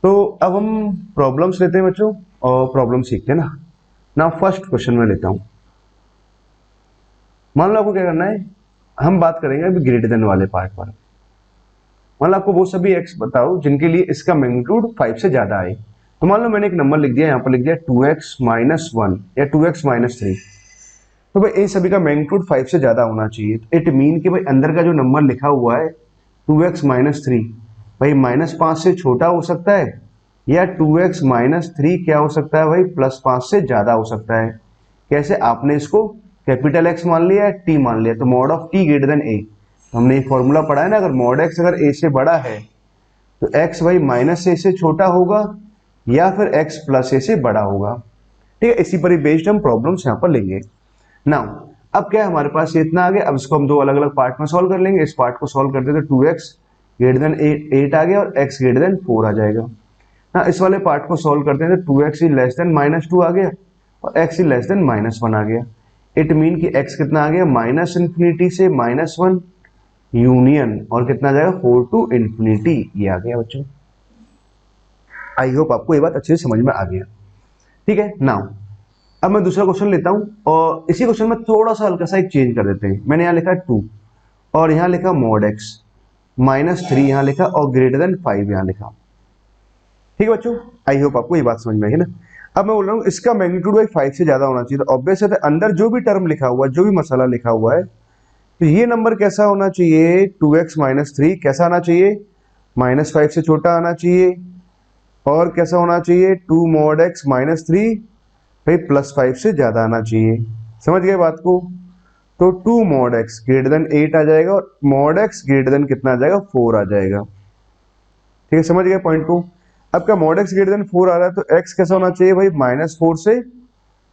S1: तो अब हम प्रॉब्लम्स लेते हैं बच्चों और प्रॉब्लम सीखते हैं ना। फर्स्ट क्वेश्चन में लेता हूं, मान लो आपको क्या करना है, हम बात करेंगे अभी ग्रेटर देन वाले पार्ट पर। मान लो आपको वो सभी x बताओ जिनके लिए इसका मैग्नीट्यूड 5 से ज्यादा आए। तो मान लो मैंने एक नंबर लिख दिया, यहाँ पर लिख दिया 2x - 1 या 2x - 3। तो भाई इन सभी का मैग्नीट्यूड 5 से ज्यादा होना चाहिए। इट मीन कि भाई अंदर का जो नंबर लिखा हुआ है 2x - 3, भाई -5 से छोटा हो सकता है या 2x - 3 क्या हो सकता है भाई, +5 से ज्यादा हो सकता है। कैसे, आपने इसको कैपिटल X मान लिया है, T मान लिया, तो mod of T greater than A। हमने एक फॉर्मूला पढ़ा है ना, अगर मॉड x अगर a से बड़ा है तो x भाई -a से छोटा होगा या फिर x + a से बड़ा होगा। ठीक है, इसी पर ही बेस्ड हम प्रॉब्लम्स यहाँ पर लेंगे। नाउ अब क्या है हमारे पास, ये इतना आ गया। अब इसको हम दो अलग अलग पार्ट में सॉल्व कर लेंगे। इस पार्ट को सॉल्व करते तो 2x ग्रेटर देन 8 आ गया और x ग्रेटर देन 4 आ जाएगा ना। इस वाले पार्ट को सॉल्व करते हैं तो 2x लेस देन -2 आ गया और x लेस देन -1 आ गया। इट मीन कि x कितना आ गया, -∞ से -1 यूनियन और कितना आ जाएगा 4 to ∞, ये आ गया बच्चों। आई होप आपको ये बात अच्छे से समझ में आ गया। ठीक है, नाउ अब मैं दूसरा क्वेश्चन लेता हूं और इसी क्वेश्चन में थोड़ा सा हल्का सा एक चेंज कर देते हैं। मैंने यहाँ लिखा 2 और यहाँ लिखा मॉड x, -3 यहाँ लिखा और ग्रेटर देन 5 यहाँ लिखा। ठीक है बच्चों, आई होप आपको ये बात समझ में आई है ना। अब मैं बोल रहा हूँ इसका मैग्नीट्यूड भाई 5 से ज्यादा होना चाहिए, तो ऑब्वियस है अंदर जो भी टर्म लिखा हुआ है, जो भी मसाला लिखा हुआ है, तो ये नंबर कैसा होना चाहिए, 2x - 3 कैसा आना चाहिए, -5 से छोटा आना चाहिए और कैसा होना चाहिए 2 mod x - 3 भाई +5 से ज्यादा आना चाहिए। समझ गए बात को, तो 2 mod x ग्रेटर देन 8 आ जाएगा और mod x ग्रेटर देन कितना आ जाएगा, 4 आ जाएगा। ठीक है, समझ गए पॉइंट को। अब क्या mod x ग्रेटर देन 4 आ रहा है तो x कैसा होना चाहिए भाई, -4 से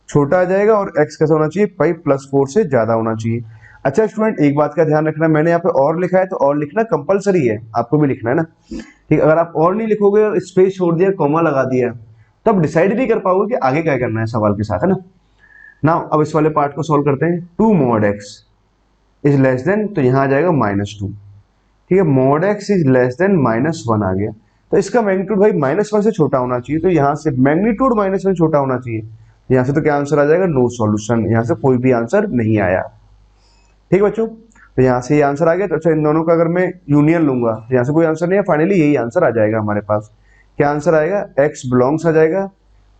S1: छोटा आ जाएगा और x कैसा होना चाहिए भाई, +4 से ज्यादा होना चाहिए। अच्छा स्टूडेंट, एक बात का ध्यान रखना, मैंने यहाँ पे और लिखा है तो और लिखना कंपलसरी है, आपको भी लिखना है ना। ठीक, अगर आप और नहीं लिखोगे और स्पेस छोड़ दिया, कॉमा लगा दिया, तो आप डिसाइड नहीं कर पाओगे कि आगे क्या करना है सवाल के साथ, है ना। नाउ अब इस वाले पार्ट को सॉल्व करते हैं। 2 mod x is less than, तो यहाँ आ जाएगा -2। ठीक है, mod x is less than -1 आ गया, तो इसका मैग्नीट्यूड भाई -1 से छोटा होना चाहिए, तो यहाँ से मैग्नीट्यूड -1 छोटा होना चाहिए। यहाँ से तो क्या आंसर आ जाएगा, नो सॉल्यूशन, यहाँ से कोई भी आंसर नहीं आया। ठीक है बच्चों, तो यहाँ से ये आंसर आ गया। तो अच्छा, इन दोनों का अगर मैं यूनियन लूंगा तो यहाँ से कोई आंसर नहीं है, फाइनली यही आंसर आ जाएगा हमारे पास। क्या आंसर आएगा, x बिलोंग्स आ जाएगा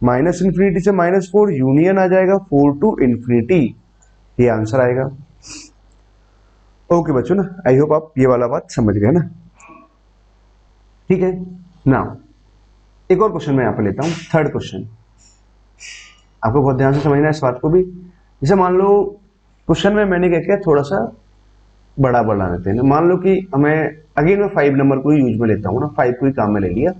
S1: -∞ से -4 यूनियन आ जाएगा 4 to ∞, ये आंसर आएगा। ओके बच्चों ना, आई होप आप ये वाला बात समझ गए ना। ठीक है, नाउ एक और क्वेश्चन मैं यहाँ पे लेता हूँ, थर्ड क्वेश्चन। आपको बहुत ध्यान से समझना है इस बात को भी। जैसे मान लो क्वेश्चन में मैंने क्या किया, थोड़ा सा बड़ा बना लेते हैं। मान लो कि हमें अगेन मैं 5 नंबर को ही यूज में लेता हूँ ना, 5 को ही काम में ले लिया।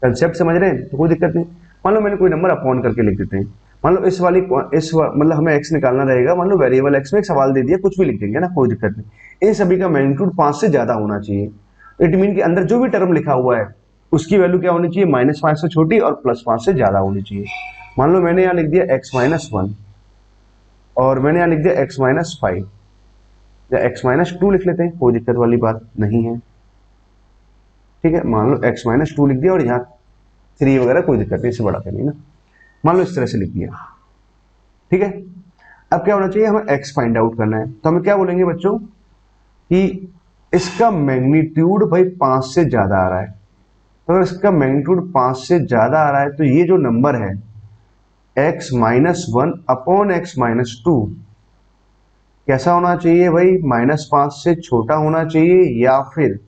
S1: कंसेप्ट समझ रहे हैं तो कोई दिक्कत नहीं। मान लो मैंने कोई नंबर अपॉन करके लिख देते हैं। मान लो मतलब हमें एक्स निकालना रहेगा। मान लो वेरिएबल एक्स में एक सवाल दे दिया, कुछ भी लिख देंगे ना, कोई दिक्कत नहीं। इन सभी का मैग्नीट्यूड 5 से ज्यादा होना चाहिए। इट मीन के अंदर जो भी टर्म लिखा हुआ है उसकी वैल्यू क्या होनी चाहिए, -5 से छोटी और +5 से ज्यादा होनी चाहिए। मान लो मैंने यहाँ लिख दिया x-1 और मैंने यहाँ लिख दिया x-5 या x-2 लिख लेते हैं, कोई दिक्कत वाली बात नहीं है। ठीक है, मान लो x-2 लिख दिया और यहाँ 3 वगैरह कोई दिक्कत नहीं, इससे बड़ा नहीं ना। मान लो इस तरह से लिख दिया। ठीक है, अब क्या होना चाहिए, हमें x फाइंड आउट करना है। तो हमें क्या बोलेंगे बच्चों कि इसका मैग्नीट्यूड भाई 5 से ज्यादा आ रहा है। तो अगर इसका मैग्नीट्यूड 5 से ज्यादा आ रहा है तो ये जो नंबर है x-1 अपॉन x-2 कैसा होना चाहिए भाई, -5 से छोटा होना चाहिए या फिर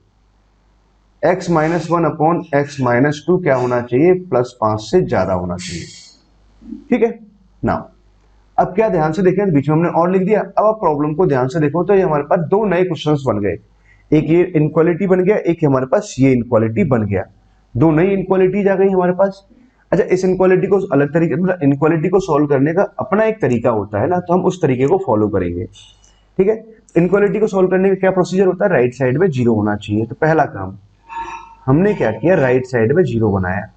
S1: x-1 अपॉन x-2 क्या होना चाहिए, +5 से ज्यादा होना चाहिए। ठीक है ना। अब क्या ध्यान से देखें, बीच में हमने और लिख दिया। अब आप प्रॉब्लम को ध्यान से देखो तो ये हमारे पास दो नए क्वेश्चंस बन गए। एक ये इनक्वालिटी बन गया, एक हमारे पास ये इनक्वालिटी बन गया। दो नई इनक्वालिटीज आ गई हमारे पास। अच्छा, इस इनक्वालिटी को अलग तरीके, मतलब इनक्वालिटी को सॉल्व करने का अपना एक तरीका होता है ना, तो हम उस तरीके को फॉलो करेंगे। ठीक है, इनक्वालिटी को सॉल्व करने का क्या प्रोसीजर होता है, राइट साइड में 0 होना चाहिए। तो पहला काम हमने क्या किया, राइट साइड में 0 बनाया।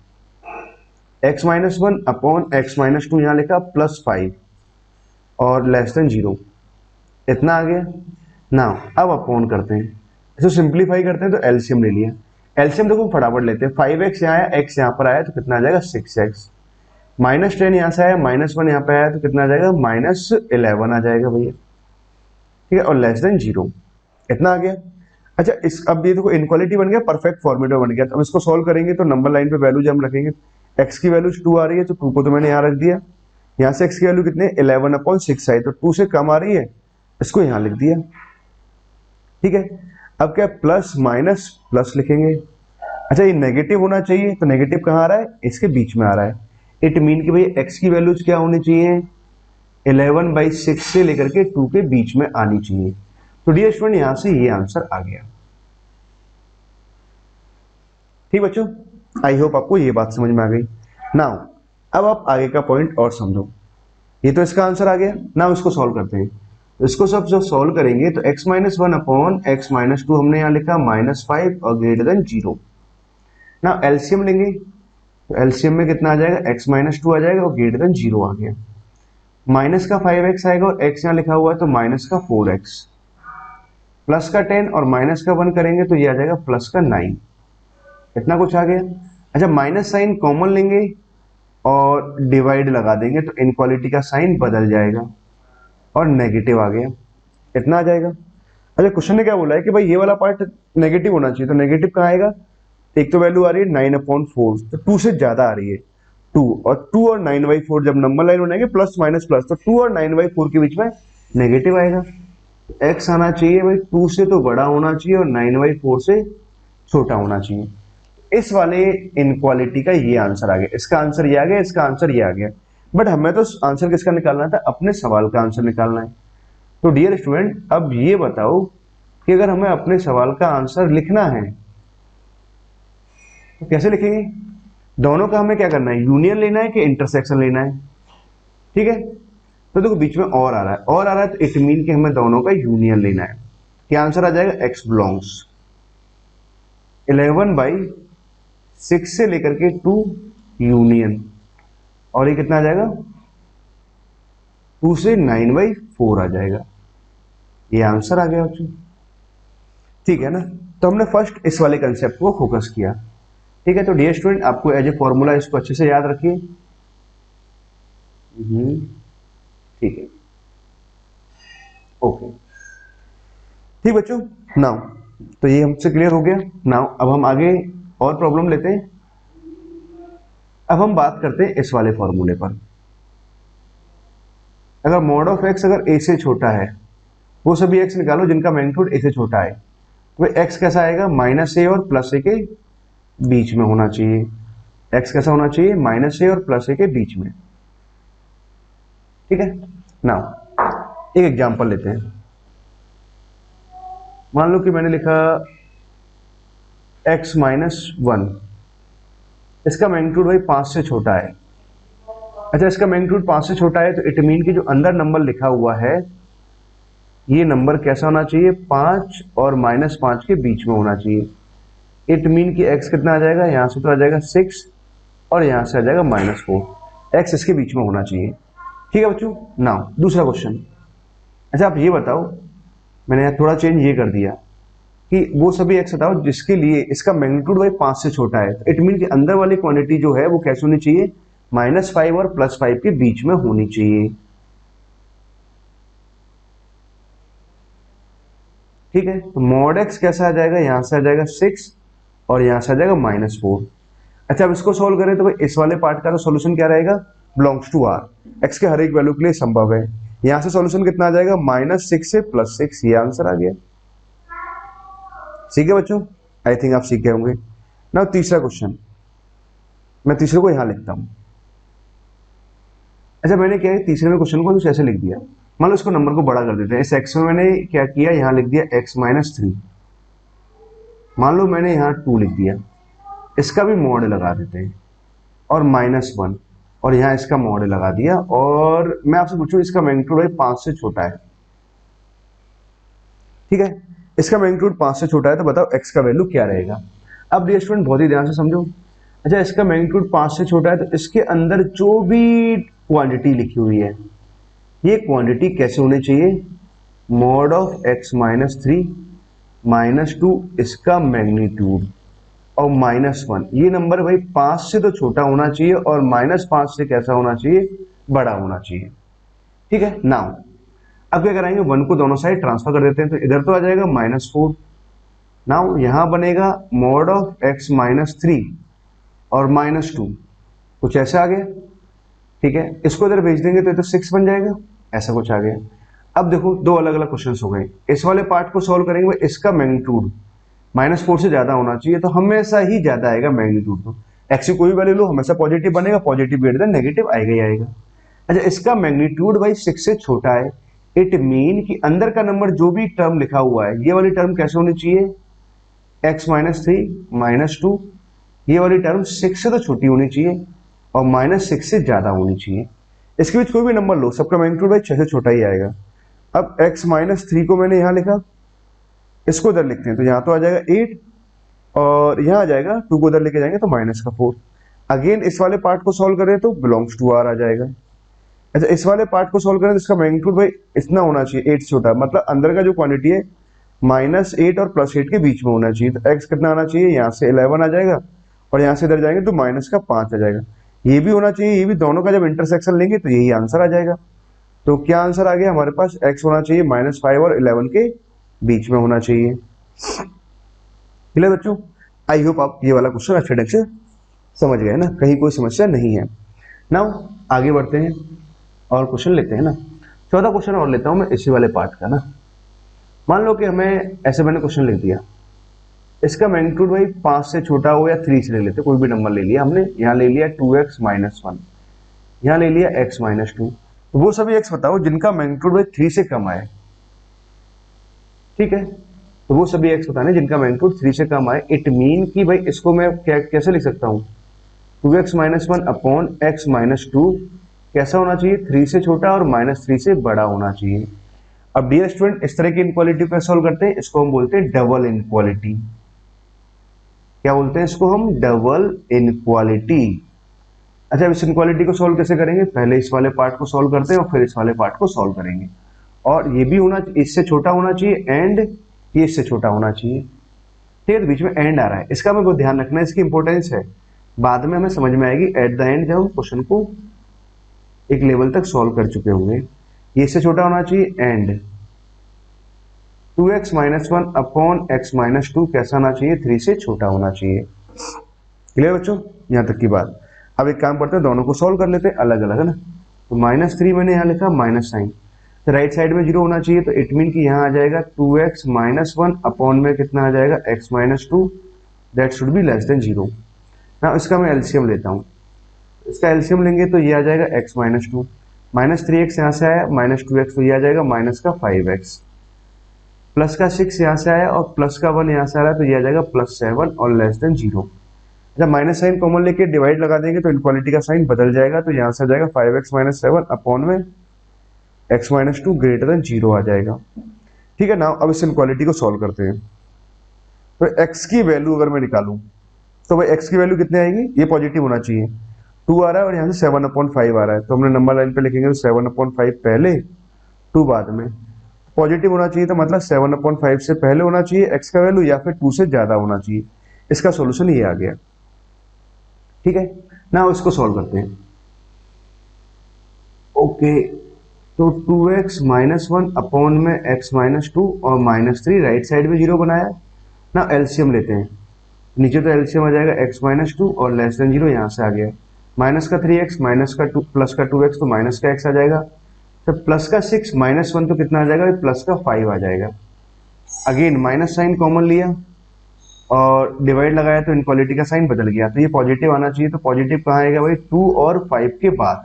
S1: x-1 अपॉन x-2 यहां लिखा +5 और <0 इतना आ गया ना। अब अपॉन करते हैं, इसको सिंप्लीफाई करते हैं तो एलसीएम ले लिया। एलसीएम देखो फटाफट लेते हैं। 5x यहाँ आया, x यहाँ पर आया तो कितना आ जाएगा 6x। -10 यहाँ से आया, -1 यहाँ पे आया तो कितना आ जाएगा -11 आ जाएगा भैया। ठीक है, और <0 इतना आ गया। अच्छा, इस अब ये देखो इनक्वालिटी बन गया, परफेक्ट फॉर्मेट बन गया। तो अब इसको सॉल्व करेंगे तो नंबर लाइन पे वैल्यू जब हम रखेंगे, x की वैल्यू 2 आ रही है तो 2 को तो मैंने यहाँ रख दिया। यहाँ से x की वैल्यू कितने 11/6 आई तो 2 से कम आ रही है, इसको यहाँ लिख दिया। ठीक है, अब क्या प्लस माइनस प्लस लिखेंगे। अच्छा, ये नेगेटिव होना चाहिए तो नेगेटिव कहाँ आ रहा है, इसके बीच में आ रहा है। इट मीन कि भाई x की वैल्यूज क्या होनी चाहिए, 11/6 से लेकर के 2 के बीच में आनी चाहिए। तो डियर स्टूडेंट यहां से ये आंसर आ गया। ठीक बच्चों, आई होप आपको ये बात समझ में आ गई। नाउ अब आप आगे का पॉइंट और समझो। ये तो इसका आंसर आ गया ना, इसको सॉल्व करते हैं। इसको सब जब सॉल्व करेंगे तो x-1 अपॉन x-2 हमने यहाँ लिखा -5 और <0। ना एलसीएम लेंगे तो एलसीएम में कितना आ जाएगा, x-2 आ जाएगा और <0 आ गया। माइनस का 5x आएगा और x यहाँ लिखा हुआ है तो माइनस का 4x, प्लस का 10 और माइनस का 1 करेंगे तो ये आ जाएगा प्लस का 9। इतना कुछ आ गया। अच्छा, माइनस साइन कॉमन लेंगे और डिवाइड लगा देंगे तो इनक्वालिटी का साइन बदल जाएगा और नेगेटिव आ गया, इतना आ जाएगा। अच्छा, क्वेश्चन ने क्या बोला है कि भाई ये वाला पार्ट नेगेटिव होना चाहिए, तो नेगेटिव कहाँ आएगा, एक तो वैल्यू आ रही है 9/4 तो 2 से ज्यादा आ रही है 2, और 2 और 9/4 जब नंबर लाइन बनाएंगे प्लस माइनस प्लस, तो 2 और 9/4 के बीच में नेगेटिव आएगा। x आना चाहिए भाई 2 से तो बड़ा होना चाहिए और 9/4 से छोटा होना चाहिए। इस वाले इनक्वालिटी का ये आंसर आ गया, इसका आंसर ये आ गया, इसका आंसर ये आ गया। बट हमें तो आंसर किसका निकालना था, अपने सवाल का आंसर निकालना है। तो डियर स्टूडेंट अब ये बताओ कि अगर हमें अपने सवाल का आंसर लिखना है तो कैसे लिखेंगे। दोनों का हमें क्या करना है, यूनियन लेना है कि इंटरसेक्शन लेना है। ठीक है, तो देखो बीच में और आ रहा है, और आ रहा है तो इट मीन कि हमें दोनों का यूनियन लेना है। क्या आंसर आ जाएगा, x बिलोंग्स 11/6 से लेकर के 2 यूनियन, और ये कितना आ जाएगा 2 से 9/4 आ जाएगा। ये आंसर आ गया बच्चों। ठीक है ना, तो हमने फर्स्ट इस वाले कंसेप्ट को फोकस किया। ठीक है, तो डियर स्टूडेंट आपको एज ए फॉर्मूला इसको अच्छे से याद रखिए। ठीक है, ओके, ठीक बच्चों। नाउ तो ये हमसे क्लियर हो गया। नाउ अब हम आगे और प्रॉब्लम लेते हैं। अब हम बात करते हैं इस वाले फॉर्मूले पर। अगर मॉड ऑफ x अगर a से छोटा है, वो सभी x निकालो जिनका मैग्नीट्यूड a से छोटा है, तो x कैसा आएगा, -a और +a के बीच में होना चाहिए। x कैसा होना चाहिए, -a और +a के बीच में। ठीक है, नाउ एक एग्जांपल लेते हैं। मान लो कि मैंने लिखा x -1, इसका मैग्नीट्यूड भाई 5 से छोटा है। अच्छा, इसका मैग्नीट्यूड 5 से छोटा है तो इट मीन कि जो अंदर नंबर लिखा हुआ है ये नंबर कैसा होना चाहिए, 5 और -5 के बीच में होना चाहिए। इट मीन कि x कितना आ जाएगा, यहाँ से तो आ जाएगा 6 और यहाँ से आ जाएगा -4, x इसके बीच में होना चाहिए। ठीक है बच्चों। नाउ दूसरा क्वेश्चन। अच्छा आप ये बताओ, मैंने यहाँ थोड़ा चेंज ये कर दिया कि वो सभी x बताओ जिसके लिए इसका मैग्नीट्यूड भाई 5 से छोटा है। इट मीन कि अंदर वाली क्वांटिटी जो है वो कैसे होनी चाहिए, -5 और +5 के बीच में होनी चाहिए। ठीक है, तो मॉड x कैसा आ जाएगा, यहां से आ जाएगा 6 और यहां से आ जाएगा -4। अच्छा अब इसको सोल्व करें तो भाई इस वाले पार्ट का तो सोल्यूशन क्या रहेगा, बिलोंग्स टू r, x के हर एक वैल्यू के लिए संभव है। यहां से सोल्यूशन कितना आ जाएगा, -6 से +6, ये आंसर आ गया। ठीक है बच्चों, आई थिंक आप सीख गए होंगे। ना तीसरा क्वेश्चन, मैं तीसरे को यहां लिखता हूं। अच्छा मैंने क्या है, तीसरे में क्वेश्चन को कुछ ऐसे लिख दिया, मान लो इसको नंबर को बड़ा कर देते हैं। इस x में मैंने क्या किया, यहां लिख दिया x -3, मान लो मैंने यहां 2 लिख दिया, इसका भी मॉड लगा देते हैं, और -1 और यहाँ इसका मॉड लगा दिया। और मैं आपसे पूछूं इसका मैग्नीट्यूड भाई 5 से छोटा है। ठीक है, इसका मैग्नीट्यूड 5 से छोटा है तो बताओ x का वैल्यू क्या रहेगा। अब डियर स्टूडेंट बहुत ही ध्यान से समझो। अच्छा इसका मैग्नीट्यूड 5 से छोटा है तो इसके अंदर जो भी क्वांटिटी लिखी हुई है ये क्वांटिटी कैसे होनी चाहिए, मॉड ऑफ x -3 -2 इसका मैग्नीट्यूड और -1, ये नंबर भाई 5 से तो छोटा होना चाहिए और -5 से कैसा होना चाहिए, बड़ा होना चाहिए। ठीक है। नाउ अब क्या कराएंगे, 1 को दोनों साइड ट्रांसफर कर देते हैं तो इधर तो आ जाएगा -4। नाउ यहां बनेगा मॉड ऑफ x -3 और -2, कुछ ऐसा आ गया। ठीक है, इसको इधर भेज देंगे तो ये तो 6 बन जाएगा, ऐसा कुछ आ गया। अब देखो दो अलग अलग क्वेश्चंस हो गए। इस वाले पार्ट को सॉल्व करेंगे, इसका मैग्नीट्यूड -4 से ज्यादा होना चाहिए तो हमेशा ही ज्यादा आएगा मैग्नीट्यूड। तो x की कोई वैल्यू लो हमेशा पॉजिटिव बनेगा, पॉजिटिव ग्रेटर देन नेगेटिव आएगा ही आएगा। अच्छा इसका मैग्नीट्यूड भाई 6 से छोटा है, इट मीन कि अंदर का नंबर जो भी टर्म लिखा हुआ है ये वाली टर्म कैसे होनी चाहिए, x -3 -2, ये वाली टर्म 6 से तो छोटी होनी चाहिए और -6 से ज्यादा होनी चाहिए। इसके बीच कोई भी नंबर लो, सबका मैग्नीट्यूड भाई 6 से छोटा ही आएगा। अब x -3 को मैंने यहां लिखा, इसको इधर लिखते हैं तो यहाँ तो आ जाएगा 8 और यहाँ आ जाएगा 2 को इधर लेके जाएंगे तो -4। अगेन इस वाले पार्ट को सॉल्व करें तो बिलोंग्स टू r आ जाएगा। अच्छा इस वाले पार्ट को सॉल्व करें तो इसका मैग्नीट्यूड भाई इतना होना चाहिए 8 से छोटा, मतलब अंदर का जो क्वांटिटी है -8 और +8 के बीच में होना चाहिए। तो x कितना आना चाहिए, यहाँ से 11 आ जाएगा और यहाँ से इधर जाएंगे तो -5 आ जाएगा। ये भी होना चाहिए, ये भी, दोनों का जब इंटरसेक्शन लेंगे तो यही आंसर आ जाएगा। तो क्या आंसर आ गया हमारे पास, x होना चाहिए -5 और 11 के बीच में होना चाहिए। क्लियर बच्चों, आई होप आप ये वाला क्वेश्चन अच्छे ढंग से समझ गए ना, कहीं कोई समस्या नहीं है। नाउ आगे बढ़ते हैं और क्वेश्चन लेते हैं ना। चौथा क्वेश्चन और लेता हूं मैं इसी वाले पार्ट का ना। मान लो कि हमें ऐसे मैंने क्वेश्चन लिख दिया, इसका मैग्नीट्यूड भाई 5 से छोटा हो या 3 से ले लेते, कोई भी नंबर ले लिया हमने। यहाँ ले लिया 2x -1, यहाँ ले लिया x -2, तो वो सभी x बताओ जिनका मैग्नीट्यूड भाई 3 से कम आए। ठीक है, तो वो सभी x बताने जिनका मैग्नीट्यूड 3 से कम आए। इट मीन कि भाई इसको मैं कैसे लिख सकता हूँ, 2x -1 अपॉन x -2 कैसा होना चाहिए, 3 से छोटा और -3 से बड़ा होना चाहिए। अब डियर स्टूडेंट इस तरह की इनक्वालिटी को सॉल्व करते हैं, इसको हम बोलते हैं डबल इनक्वालिटी। क्या बोलते हैं इसको हम, डबल इनक्वालिटी। अच्छा इस इनक्वालिटी को सॉल्व कैसे करेंगे, पहले इस वाले पार्ट को सॉल्व करते हैं और फिर इस वाले पार्ट को सॉल्व करेंगे। और ये भी होना, इससे छोटा होना चाहिए एंड ये इससे छोटा होना चाहिए। ठीक है, तो बीच में एंड आ रहा है, इसका हमें बहुत ध्यान रखना है, इसकी इंपॉर्टेंस है, बाद में हमें समझ में आएगी एट द एंड जब हम क्वेश्चन को एक लेवल तक सॉल्व कर चुके होंगे। ये इससे छोटा होना चाहिए एंड 2x -1 अपॉन x -2 कैसा होना चाहिए, 3 से छोटा होना चाहिए। क्लियर बच्चों, यहाँ तक की बात। अब एक काम करते हैं, दोनों को सॉल्व कर लेते हैं अलग अलग, है ना। तो -3 मैंने यहाँ लिखा माइनस साइन, तो राइट साइड में 0 होना चाहिए, तो इट मीन कि यहाँ आ जाएगा 2x -1 अपॉन में कितना आ जाएगा x -2, that should be less than 0। ना इसका मैं एलसीएम लेता हूँ, इसका एलसीएम लेंगे तो ये आ जाएगा x -2, -3x यहाँ से आया -2x, तो ये आ जाएगा -5x। प्लस का 6 यहाँ से आया और प्लस का 1 यहाँ से आ रहा है, तो ये आ जाएगा +7 और लेस देन 0। जब माइनस साइन कॉमन लेके डिवाइड लगा देंगे तो इनक्वालिटी का साइन बदल जाएगा, तो यहाँ से आ जाएगा 5x - 7 अपॉन में x - 2 ग्रेटर देन 0 आ जाएगा। ठीक है ना, अब इस इनक्वालिटी को सॉल्व करते हैं। तो x की वैल्यू अगर मैं निकालूं तो भाई x की वैल्यू कितनी आएगी, ये पॉजिटिव होना चाहिए, 2 आ रहा है और यहाँ से 7/5 आ रहा है, तो हमने नंबर लाइन पे लिखेंगे 7/5 पहले 2 बाद में। पॉजिटिव होना चाहिए तो मतलब 7/5 से पहले होना चाहिए x का वैल्यू या फिर 2 से ज्यादा होना चाहिए। इसका सोल्यूशन ये आ गया। ठीक है ना, इसको सॉल्व करते हैं। ओके, तो 2x - 1 अपॉन में x - 2 और -3 राइट साइड में 0 बनाया ना। एलसीएम लेते हैं, नीचे तो एलसीएम आ जाएगा x - 2 और लेस देन 0 यहाँ से आ गया, माइनस का 3x माइनस का 2 प्लस का 2x तो माइनस का x आ जाएगा, तो प्लस का 6 - 1 तो कितना आ जाएगा, प्लस का 5 आ जाएगा। अगेन माइनस साइन कॉमन लिया और डिवाइड लगाया तो इनक्वालिटी का साइन बदल गया, तो ये पॉजिटिव आना चाहिए, तो पॉजिटिव कहाँ आएगा भाई, 2 और 5 के बाद।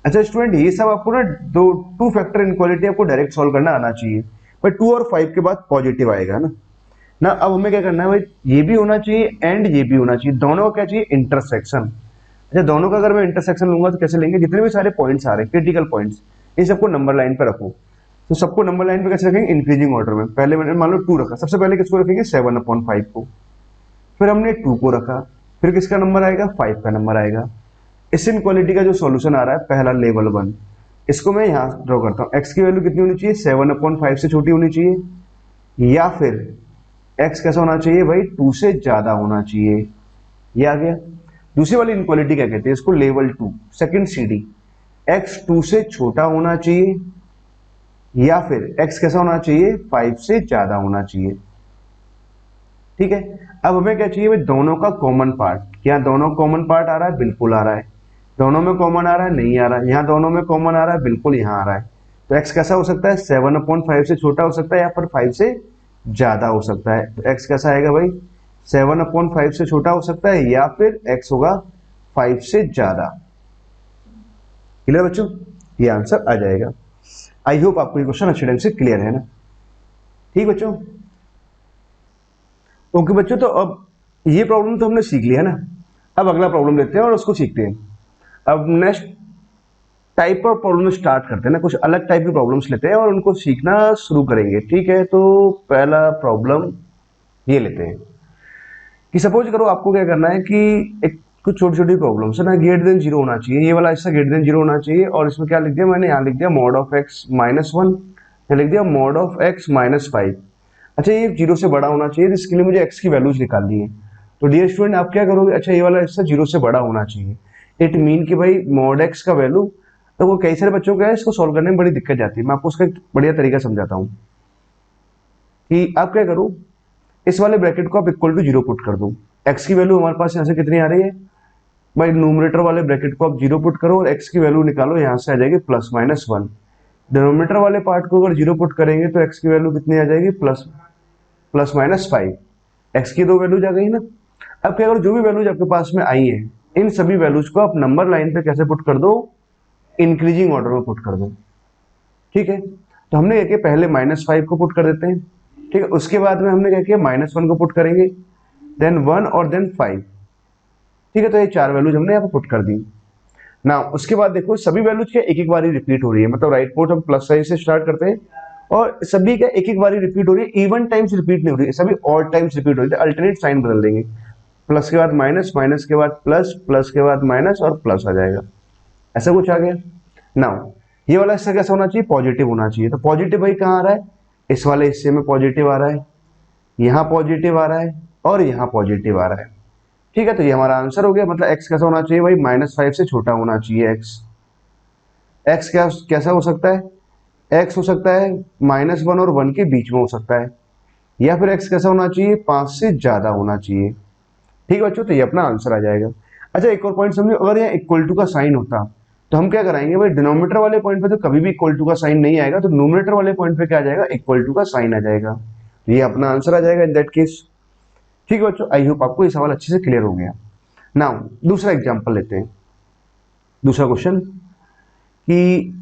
S1: अच्छा स्टूडेंट, ये सब आपको ना टू फैक्टर इनक्वालिटी आपको डायरेक्ट सॉल्व करना आना चाहिए, भाई 2 और 5 के बाद पॉजिटिव आएगा ना। अब हमें क्या करना है भाई, ये भी होना चाहिए एंड ये भी होना चाहिए, दोनों का क्या चाहिए, इंटरसेक्शन। अच्छा, दोनों का अगर मैं इंटरसेक्शन लूंगा तो कैसे लेंगे, जितने भी सारे पॉइंट्स आ रहे हैं क्रिटिकल पॉइंट्स, इन सबको नंबर लाइन पे रखो। तो सबको नंबर लाइन पे कैसे रखेंगे, इंक्रीजिंग ऑर्डर में। पहले मैंने मान लो 2 रखा, सबसे पहले किसको रखेंगे, 7/5 को, फिर हमने 2 को रखा, फिर किसका नंबर आएगा, 5 का नंबर आएगा। इस इनक्वालिटी का जो सॉल्यूशन आ रहा है पहला लेवल 1, इसको मैं यहाँ ड्रॉ करता हूँ। x की वैल्यू कितनी होनी चाहिए, 7/5 से छोटी होनी चाहिए, या फिर x कैसा होना चाहिए भाई, 2 से ज्यादा होना चाहिए। ये आ गया। दूसरी वाली इनक्वालिटी क्या कहते हैं, इसको लेवल 2 सेकंड सीडी, x 2 से छोटा होना चाहिए या फिर x कैसा होना चाहिए, 5 से ज्यादा होना चाहिए। ठीक है, अब हमें क्या चाहिए भाई, दोनों का कॉमन पार्ट। क्या दोनों कॉमन पार्ट आ रहा है, बिल्कुल आ रहा है। दोनों में कॉमन आ रहा है, नहीं आ रहा है। यहाँ दोनों में कॉमन आ रहा है, बिल्कुल यहाँ आ रहा है। तो x कैसा हो सकता है, 7/5 से छोटा हो सकता है या फिर 5 से ज्यादा हो सकता है। तो x कैसा आएगा भाई, 7/5 से छोटा हो सकता है या फिर x होगा 5 से ज्यादा। क्लियर बच्चों, ये आंसर आ जाएगा। आई होप आपको ये क्वेश्चन अच्छे ढंग से क्लियर है ना। ठीक बच्चों, ओके बच्चों, तो अब ये प्रॉब्लम तो हमने सीख लिया ना। अब अगला प्रॉब्लम लेते हैं और उसको सीखते हैं। अब next type of problem start करते हैं ना, कुछ अलग टाइप की प्रॉब्लम्स लेते हैं और उनको सीखना शुरू करेंगे। ठीक है, तो पहला प्रॉब्लम ये लेते हैं कि सपोज करो आपको क्या करना है कि एक कुछ छोटी छोटी प्रॉब्लम्स है ना, ग्रेटर देन 0 होना चाहिए, ये वाला हिस्सा ग्रेटर देन 0 होना चाहिए। और इसमें क्या लिख दिया मैंने, यहाँ लिख दिया mod of x - 1, यहाँ लिख दिया mod of x - 5। अच्छा, ये 0 से बड़ा होना चाहिए, इसके लिए मुझे x की वैल्यूज निकालनी है। तो डियर स्टूडेंट आप क्या करोगे, अच्छा ये वाला हिस्सा 0 से बड़ा होना चाहिए, इट मीन कि भाई mod x का वैल्यू, तो वो कई सारे बच्चों को है इसको सॉल्व करने में बड़ी दिक्कत जाती है। मैं आपको उसका एक बढ़िया तरीका समझाता हूँ कि आप क्या करो, इस वाले ब्रैकेट को आप इक्वल टू 0 पुट कर दो। x की वैल्यू हमारे पास यहाँ से कितनी आ रही है भाई, न्यूमरेटर वाले ब्रैकेट को आप 0 पुट करो और x की वैल्यू निकालो, यहाँ से आ जाएगी +-1। डिनोमिनेटर वाले पार्ट को अगर 0 पुट करेंगे तो x की वैल्यू कितनी आ जाएगी, +-5। x की दो वैल्यूज आ गई ना। अब क्या करो, जो भी वैल्यूज आपके पास में आई है, इन सभी वैल्यूज को आप नंबर लाइन पे कैसे पुट कर दो, इंक्रीजिंग ऑर्डर में पुट कर दो। ठीक है, तो हमने क्या किया, पहले -5 को पुट कर देते हैं। ठीक है, उसके बाद में हमने क्या किया, -1 को पुट करेंगे, देन 1 और देन 5। ठीक है, तो ये 4 वैल्यूज हमने यहाँ पे पुट कर दी ना। उसके बाद देखो सभी वैल्यूज क्या एक एक बारी रिपीट हो रही है, मतलब राइट पोर्ट हम प्लस साइन से स्टार्ट करते हैं और सभी क्या एक एक बारी रिपीट हो रही है, इवन टाइम्स रिपीट नहीं हो रही है, सभी ऑड टाइम्स रिपीट हो रही है। अल्टरनेट साइन बदल देंगे, प्लस के बाद माइनस, माइनस के बाद प्लस, प्लस के बाद माइनस और प्लस आ जाएगा, ऐसा कुछ आ गया ना। ये वाला हिस्सा कैसा होना चाहिए, पॉजिटिव होना चाहिए। तो पॉजिटिव भाई कहाँ आ रहा है, इस वाले हिस्से में पॉजिटिव आ रहा है, यहाँ पॉजिटिव आ रहा है और यहाँ पॉजिटिव आ रहा है। ठीक है, तो ये हमारा आंसर हो गया। मतलब x कैसा होना चाहिए भाई, -5 से छोटा होना चाहिए। x क्या कैसा हो सकता है, x हो सकता है -1 और 1 के बीच में हो सकता है, या फिर x कैसा होना चाहिए, 5 से ज्यादा होना चाहिए। ठीक है बच्चों, तो ये अपना आंसर आ जाएगा। अच्छा, एक और पॉइंट समझो, अगर यहाँ इक्वल टू का साइन होता तो हम क्या कराएंगे भाई, डिनोमिनेटर वाले पॉइंट पे तो कभी भी इक्वल टू का साइन नहीं आएगा, तो न्यूमरेटर वाले पॉइंट पे क्या आ जाएगा, इक्वल टू का साइन आ जाएगा। तो ये अपना आंसर आ जाएगा इन दैट केस। ठीक है बच्चों, आई होप आपको ये सवाल अच्छे से क्लियर हो गया। नाउ दूसरा एग्जांपल लेते हैं, दूसरा क्वेश्चन कि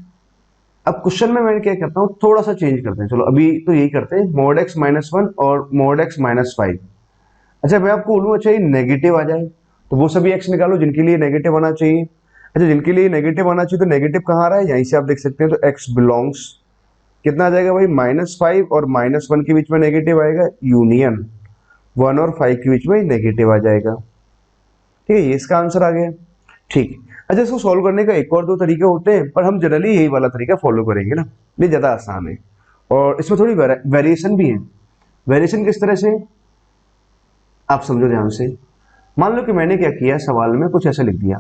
S1: अब क्वेश्चन में मैं क्या करता हूँ, थोड़ा सा चेंज करते हैं। चलो अभी तो यही करते हैं, मॉड एक्स माइनस वन और मॉड एक्स माइनस फाइव। अच्छा मैं आपको बोलूँ, अच्छा ये नेगेटिव आ जाए तो वो सभी एक्स निकालो जिनके लिए नेगेटिव आना चाहिए। अच्छा जिनके लिए नेगेटिव आना चाहिए तो नेगेटिव कहाँ आ रहा है, यहीं से आप देख सकते हैं। तो एक्स बिलोंग्स कितना आ जाएगा भाई, -5 और -1 के बीच में नेगेटिव आएगा, यूनियन 1 और 5 के बीच में नेगेटिव आ जाएगा। ठीक है, ये इसका आंसर आ गया। ठीक। अच्छा इसको सॉल्व करने का एक और दो तरीके होते हैं, पर हम जनरली यही वाला तरीका फॉलो करेंगे ना, ये ज्यादा आसान है और इसमें थोड़ी वेरिएशन भी है। वेरिएशन किस तरह से, आप समझो ध्यान से। मान लो कि मैंने क्या किया, सवाल में कुछ ऐसा लिख दिया,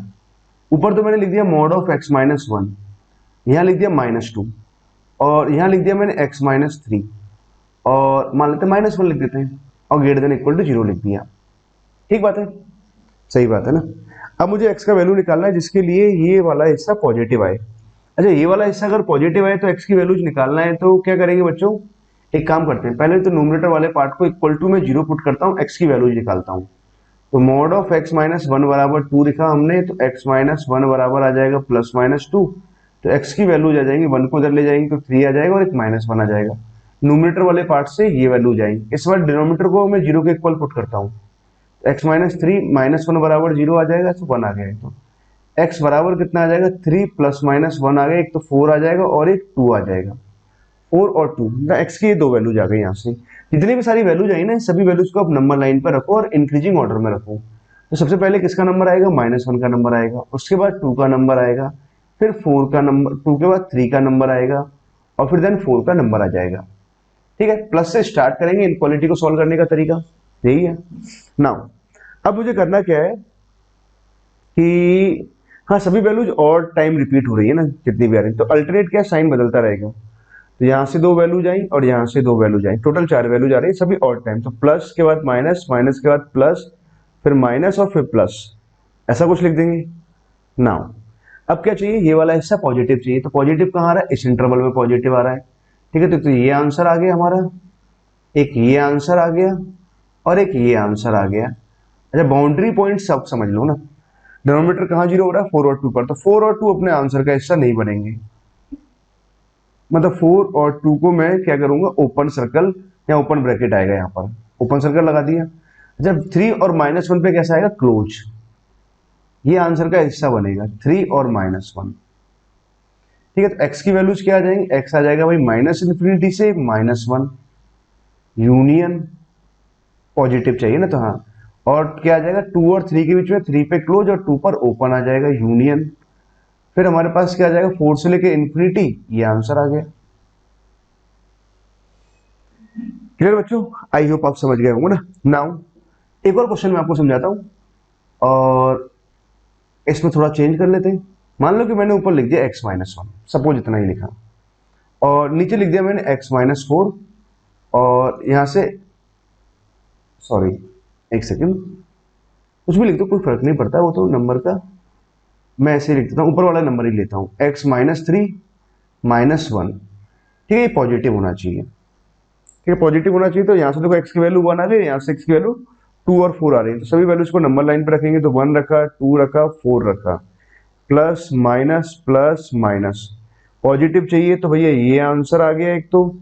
S1: ऊपर तो मैंने लिख दिया mod of x minus one, यहाँ लिख दिया -2 और यहाँ लिख दिया मैंने x माइनस थ्री और मान लेते -1 लिख देते हैं और ग्रेटर देन इक्वल टू 0 लिख दिया। ठीक बात है, सही बात है ना। अब मुझे x का वैल्यू निकालना है जिसके लिए ये वाला हिस्सा पॉजिटिव आए। अच्छा ये वाला हिस्सा अगर पॉजिटिव आए तो x की वैल्यूज निकालना है, तो क्या करेंगे बच्चों, एक काम करते हैं, पहले तो न्यूमरेटर वाले पार्ट को इक्वल टू में 0 पुट करता हूँ, x की वैल्यूज निकालता हूँ। तो mod of x minus one बराबर 2 लिखा हमने, तो x माइनस वन बराबर आ जाएगा +-2। तो x की वैल्यूज आ जाएंगी, 1 को इधर ले जाएंगे तो 3 आ जाएगा और एक -1 आ जाएगा। न्यूमरेटर वाले पार्ट से ये वैल्यू जाएंगी। इस बार डिनोमिनेटर को मैं 0 के इक्वल पुट करता हूँ, x माइनस थ्री -1 बराबर 0 आ जाएगा, तो 1 आ गया। तो x बराबर कितना आ जाएगा, 3 + -1 आ गया, एक तो 4 आ जाएगा और एक 2 आ जाएगा। 4 और 2 ना, x की ये दो वैल्यूज आ गई। यहाँ से जितनी भी सारी वैल्यूज आई ना, सभी वैल्यूज को आप नंबर लाइन पर रखो और इंक्रीजिंग ऑर्डर में रखो। तो सबसे पहले किसका नंबर आएगा, -1 का नंबर आएगा, उसके बाद 2 का नंबर आएगा, फिर 4 का नंबर, 2 के बाद 3 का नंबर आएगा और फिर देन 4 का नंबर आ जाएगा। ठीक है, प्लस से स्टार्ट करेंगे इनक्वालिटी को सॉल्व करने का तरीका यही है। नाउ अब मुझे करना क्या है कि हाँ सभी वैल्यूज और टाइम रिपीट हो रही है ना, जितनी भी आ रही है, तो अल्टरनेट क्या साइन बदलता रहेगा। तो यहाँ से 2 वैल्यूज आई और यहाँ से 2 वैल्यूज आई, टोटल 4 वैल्यूज आ रही है, सभी ऑड टाइम। तो प्लस के बाद माइनस, माइनस के बाद प्लस, फिर माइनस और फिर प्लस, ऐसा कुछ लिख देंगे। नाउ अब क्या चाहिए, ये वाला हिस्सा पॉजिटिव चाहिए। तो पॉजिटिव कहाँ आ रहा है, इस इंटरवल में पॉजिटिव आ रहा है। ठीक है, तो ये आंसर आ गया हमारा, एक ये आंसर आ गया और एक ये आंसर आ गया। अच्छा बाउंड्री पॉइंट सब समझ लो ना, डिनोमिनेटर कहाँ 0 हो रहा है, 4 और 2 पर, तो 4 और 2 अपने आंसर का हिस्सा नहीं बनेंगे। मतलब 4 और 2 को मैं क्या करूंगा, ओपन सर्कल या ओपन ब्रैकेट आएगा, यहाँ पर ओपन सर्कल लगा दिया। जब 3 और -1 पे कैसा आएगा, क्लोज, ये आंसर का हिस्सा बनेगा 3 और -1। ठीक है, तो x की वैल्यूज क्या आ जाएंगी, x आ जाएगा भाई -∞ से -1, यूनियन पॉजिटिव चाहिए ना, तो हाँ, और क्या आ जाएगा 2 और 3 के बीच में, 3 पे क्लोज और 2 पर ओपन आ जाएगा, यूनियन। फिर हमारे पास क्या आ जाएगा, 4 से लेके इन्फिनिटी, ये आंसर आ गया। क्लियर बच्चों, आई होप आप समझ गए होंगे ना। नाउ एक और क्वेश्चन मैं आपको समझाता हूं और इसमें थोड़ा चेंज कर लेते हैं। मान लो कि मैंने ऊपर लिख दिया x-1, सपोज इतना ही लिखा, और नीचे लिख दिया मैंने x-4 और यहां से, सॉरी एक सेकेंड, कुछ भी लिख दो कोई फर्क नहीं पड़ता, वो तो नंबर का मैं ऐसे ही लिख देता हूँ, ऊपर वाला नंबर ही लेता हूँ, x-3 -1। ठीक है, ये पॉजिटिव होना चाहिए। ठीक है, पॉजिटिव होना चाहिए। तो यहाँ से देखो x की वैल्यू 1 आ गई, यहाँ से x की वैल्यू 2 और 4 आ रही है, तो सभी वैल्यूज को नंबर लाइन पे रखेंगे। तो 1 रखा, 2 रखा, 4 रखा, plus minus plus minus, positive चाहिए तो भैया ये आंसर आ गया, एक तो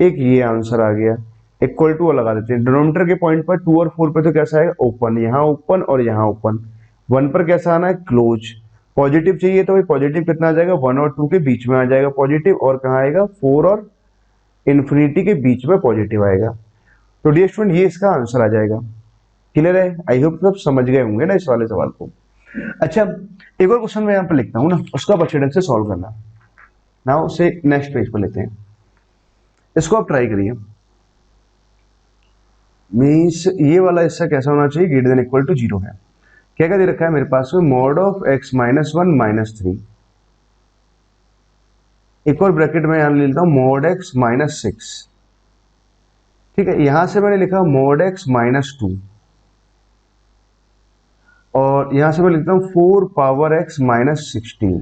S1: एक ये आंसर आ गया, इक्वल टू लगा देते हैं। डिनोमिनेटर के पॉइंट पर 2 और 4 पे तो कैसा आएगा, ओपन, यहाँ ओपन और यहाँ ओपन। 1 पर कैसा आना है, क्लोज। पॉजिटिव चाहिए तो भाई पॉजिटिव कितना आ जाएगा, 1 और 2 के बीच में आ जाएगा पॉजिटिव, और कहाँ आएगा, 4 और इन्फिनिटी के बीच में पॉजिटिव आएगा। तो डियर स्टूडेंट ये इसका आंसर आ जाएगा। क्लियर है, आई होप सब समझ गए होंगे ना इस वाले सवाल को। अच्छा एक और क्वेश्चन मैं यहाँ पे लिखता हूँ ना, उसका आप अच्छे ढंग से सॉल्व करना। नाउ उसे नेक्स्ट पेज पर लेते हैं, इसको आप ट्राई करिए। मीन्स ये वाला हिस्सा कैसा होना चाहिए, ग्रेटर देन इक्वल टू 0 है। क्या क्या दे रखा है मेरे पास में, मॉड ऑफ x-1 -3, एक और ब्रैकेट में यहां लेता हूं मॉड x -6। ठीक है, यहां से मैंने लिखा मॉड x -2 और यहां से मैं लिखता हूं 4 पावर x -16।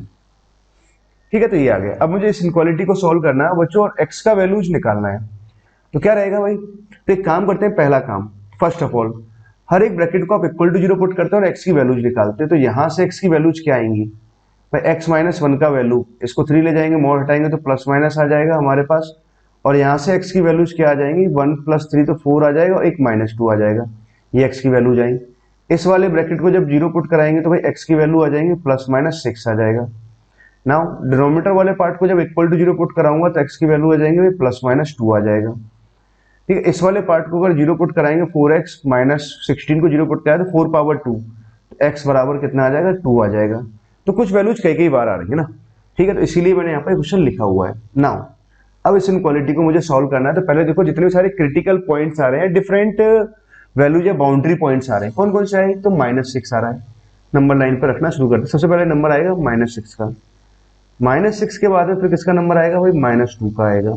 S1: ठीक है, तो ये आ गया। अब मुझे इस इनक्वालिटी को सॉल्व करना है बच्चों, और x का वैल्यूज निकालना है। तो क्या रहेगा भाई, तो एक काम करते हैं, पहला काम, फर्स्ट ऑफ ऑल हर एक ब्रैकेट को आप इक्वल टू 0 पुट करते हैं और x की वैल्यूज निकालते हैं। तो यहां से x की वैल्यूज क्या आएंगी, भाई x माइनस वन का वैल्यू, इसको 3 ले जाएंगे, मोड हटाएंगे तो प्लस माइनस आ जाएगा हमारे पास, और यहाँ से x की वैल्यूज क्या आ जाएंगी, 1 प्लस 3 तो 4 आ जाएगा और एक माइनस 2 आ जाएगा, ये x की वैल्यू जाएंगी। इस वाले ब्रैकेट को जब जीरो पुट कराएंगे तो भाई x की वैल्यू आ जाएंगी प्लस माइनस 6 आ जाएगा। नाउ डिनोमिनेटर वाले पार्ट को जब इक्वल टू जीरो पुट कराऊंगा तो x की वैल्यू आ जाएंगे भाई प्लस माइनस 2 आ जाएगा। ठीक है, इस वाले पार्ट को अगर जीरो पुट कराएंगे 4x माइनस 16 को जीरो पुट कराए तो 4 पावर 2, तो x बराबर कितना आ जाएगा, 2 आ जाएगा। तो कुछ वैल्यूज कई कई बार आ रही है ना। ठीक है, तो इसीलिए मैंने यहाँ पर क्वेश्चन लिखा हुआ है। नाउ अब इस इनक्वालिटी को मुझे सॉल्व करना है, तो पहले देखो जितने सारे क्रिटिकल पॉइंट्स आ रहे हैं, डिफरेंट वैल्यूज या बाउंड्री पॉइंट्स आ रहे हैं, कौन कौन से आए, तो -6 आ रहा है। नंबर लाइन पर रखना शुरू करते हैं। सबसे पहले नंबर आएगा -6 का, -6 के बाद में फिर किसका नंबर आएगा भाई, -2 का आएगा।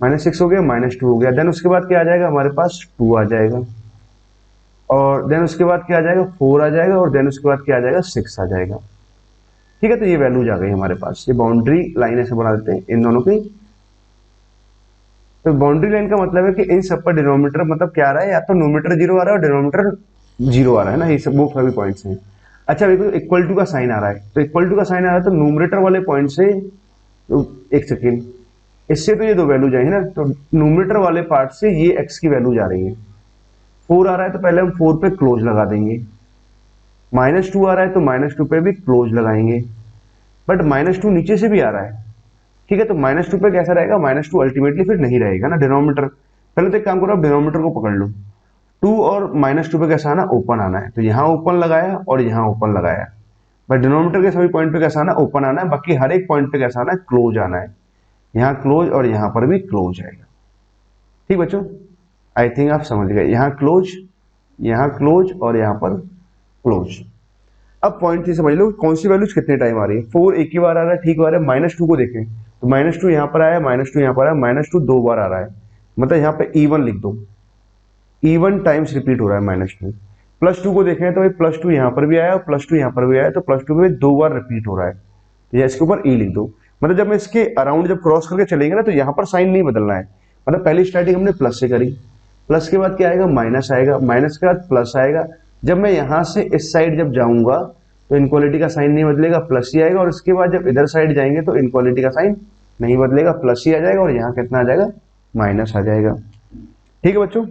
S1: -6 हो गया, -2 हो गया, देन उसके बाद क्या आ जाएगा हमारे पास, 2 आ जाएगा, और देन उसके बाद क्या आ जाएगा, 4 आ जाएगा, और देन उसके बाद क्या आ जाएगा, 6 आ जाएगा। ठीक है, तो ये वैल्यूज आ गई हमारे पास। ये बाउंड्री लाइन ऐसे बना देते हैं इन दोनों की। तो बाउंड्री लाइन का मतलब है कि इन सब पर डिनोमिनेटर मतलब क्या आ रहा है, या तो नोमीटर 0 आ रहा है और डिनोमिनेटर 0 आ रहा है ना, ये सब वो सभी पॉइंट्स हैं। अच्छा देखो इक्वल टू का साइन आ रहा है, तो इक्वल टू का साइन आ रहा है तो नोमीटर वाले पॉइंट से, तो एक सेकेंड, इससे तो ये दो वैल्यू जाएंगे ना, तो नोमीटर वाले पार्ट से ये x की वैल्यू जा रही है। 4 आ रहा है तो पहले हम 4 पे क्लोज लगा देंगे, -2 आ रहा है तो -2 पे भी क्लोज लगाएंगे, बट -2 नीचे से भी आ रहा है। ठीक है, तो -2 पे कैसा रहेगा, -2 अल्टीमेटली फिर नहीं रहेगा ना डिनोमिनेटर। पहले तो एक काम करो, आप डिनोमिनेटर को पकड़ लो, 2 और -2 पे कैसा आना, ओपन आना है, तो यहाँ ओपन लगाया और यहाँ ओपन लगाया, बट डिनोमिनेटर के सभी पॉइंट पे कैसा आना, ओपन आना है, बाकी हर एक पॉइंट पे कैसा आना है, क्लोज आना है। यहाँ क्लोज और यहाँ पर भी क्लोज आएगा। ठीक बच्चों, आई थिंक आप समझ गए, यहाँ क्लोज और यहाँ पर क्लोज। अब पॉइंट समझ लो कौन सी वैल्यूज कितने टाइम आ रही है। 4 एक ही बार आ रहा है, ठीक आ रहा है। -2 को देखें तो -2 यहाँ पर आया, -2 यहाँ पर आया, -2 2 बार आ रहा है, मतलब यहाँ पे E1 लिख दो, E1 टाइम्स रिपीट हो रहा है -2। +2 को देखें तो भाई +2 यहाँ पर भी आया और +2 यहाँ पर भी आया, तो +2 में 2 बार रिपीट हो रहा है, तो इसके ऊपर E लिख दो। मतलब जब मैं इसके अराउंड जब क्रॉस करके चलेंगे ना, तो यहाँ पर साइन नहीं बदलना है। मतलब पहली स्टार्टिंग हमने प्लस से करी, प्लस के बाद क्या आएगा, माइनस आएगा, माइनस के बाद प्लस आएगा। जब मैं यहाँ से इस साइड जब जाऊंगा तो इनक्वालिटी का साइन नहीं बदलेगा, प्लस ही आएगा, और इसके बाद जब इधर साइड जाएंगे तो इनक्वालिटी का साइन नहीं बदलेगा, प्लस ही आ जाएगा, और यहाँ कितना आ जाएगा, माइनस आ जाएगा। ठीक है बच्चों,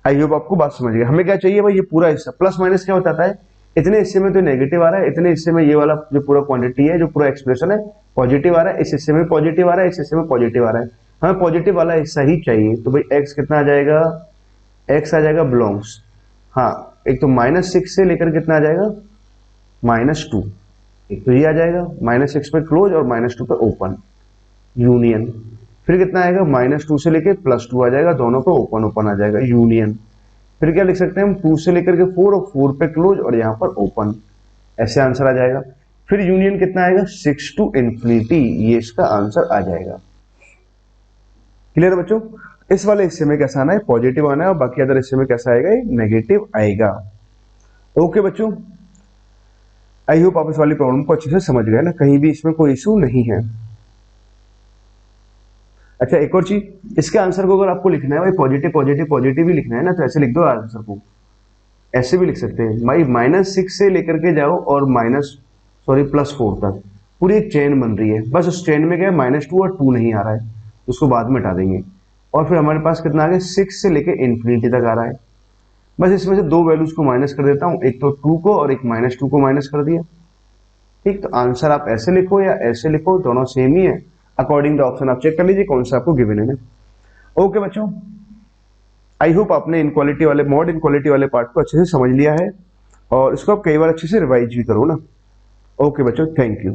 S1: आई होप आपको बात समझ गई। हमें क्या चाहिए भाई, ये पूरा हिस्सा। प्लस माइनस क्या बताता है, इतने हिस्से में तो नेगेटिव आ रहा है, इतने हिस्से में ये वाला जो पूरा क्वांटिटी है, जो पूरा एक्सप्रेशन है पॉजिटिव आ रहा है, इस हिस्से में पॉजिटिव आ रहा है, इस हिस्से में पॉजिटिव आ रहा है, हमें पॉजिटिव वाला हिस्सा ही चाहिए। तो भाई एक्स कितना आ जाएगा, एक्स आ जाएगा बिलोंग्स, हाँ एक तो -6 से लेकर कितना आ जाएगा, -2, एक तो ये आ जाएगा -6 पे क्लोज और -2 पे ओपन, यूनियन। फिर कितना आएगा, -2 से लेकर +2 आ जाएगा, दोनों पे ओपन ओपन आ जाएगा, यूनियन। फिर क्या लिख सकते हैं हम, 2 से लेकर के 4 और 4 पे क्लोज और यहाँ पर ओपन, ऐसे आंसर आ जाएगा। फिर यूनियन कितना आएगा, 6 टू इन्फिनिटी, ये इसका आंसर आ जाएगा। क्लियर बच्चों, इस वाले हिस्से में कैसा आना है, पॉजिटिव आना है, और बाकी अदर हिस्से में कैसा आएगा, नेगेटिव आएगा। ओके बच्चों, आई होप आप इस वाली प्रॉब्लम को अच्छे से समझ गए ना, कहीं भी इसमें कोई इशू नहीं है। अच्छा एक और चीज, इसके आंसर को अगर आपको लिखना है भाई पॉजिटिव पॉजिटिव पॉजिटिव ही लिखना है ना, तो ऐसे लिख दो आंसर को, ऐसे भी लिख सकते हैं भाई, -6 से लेकर के जाओ और +4 तक पूरी एक चेन बन रही है, बस उस चेन में क्या है, -2 और 2 नहीं आ रहा है, उसको बाद में हटा देंगे, और फिर हमारे पास कितना आ गया, 6 से लेकर इन्फिनिटी तक आ रहा है। बस इसमें से दो वैल्यूज को माइनस कर देता हूँ, एक तो 2 को और एक -2 को माइनस कर दिया। ठीक, तो आंसर आप ऐसे लिखो या ऐसे लिखो, दोनों सेम ही है, अकॉर्डिंग द ऑप्शन आप चेक कर लीजिए कौन सा आपको गिवन है। ओके बच्चों, आई होप आपने इनक्वालिटी वाले मॉड इनक्वालिटी वाले पार्ट को अच्छे से समझ लिया है, और इसको आप कई बार अच्छे से रिवाइज भी करो ना। ओके बच्चों, थैंक यू।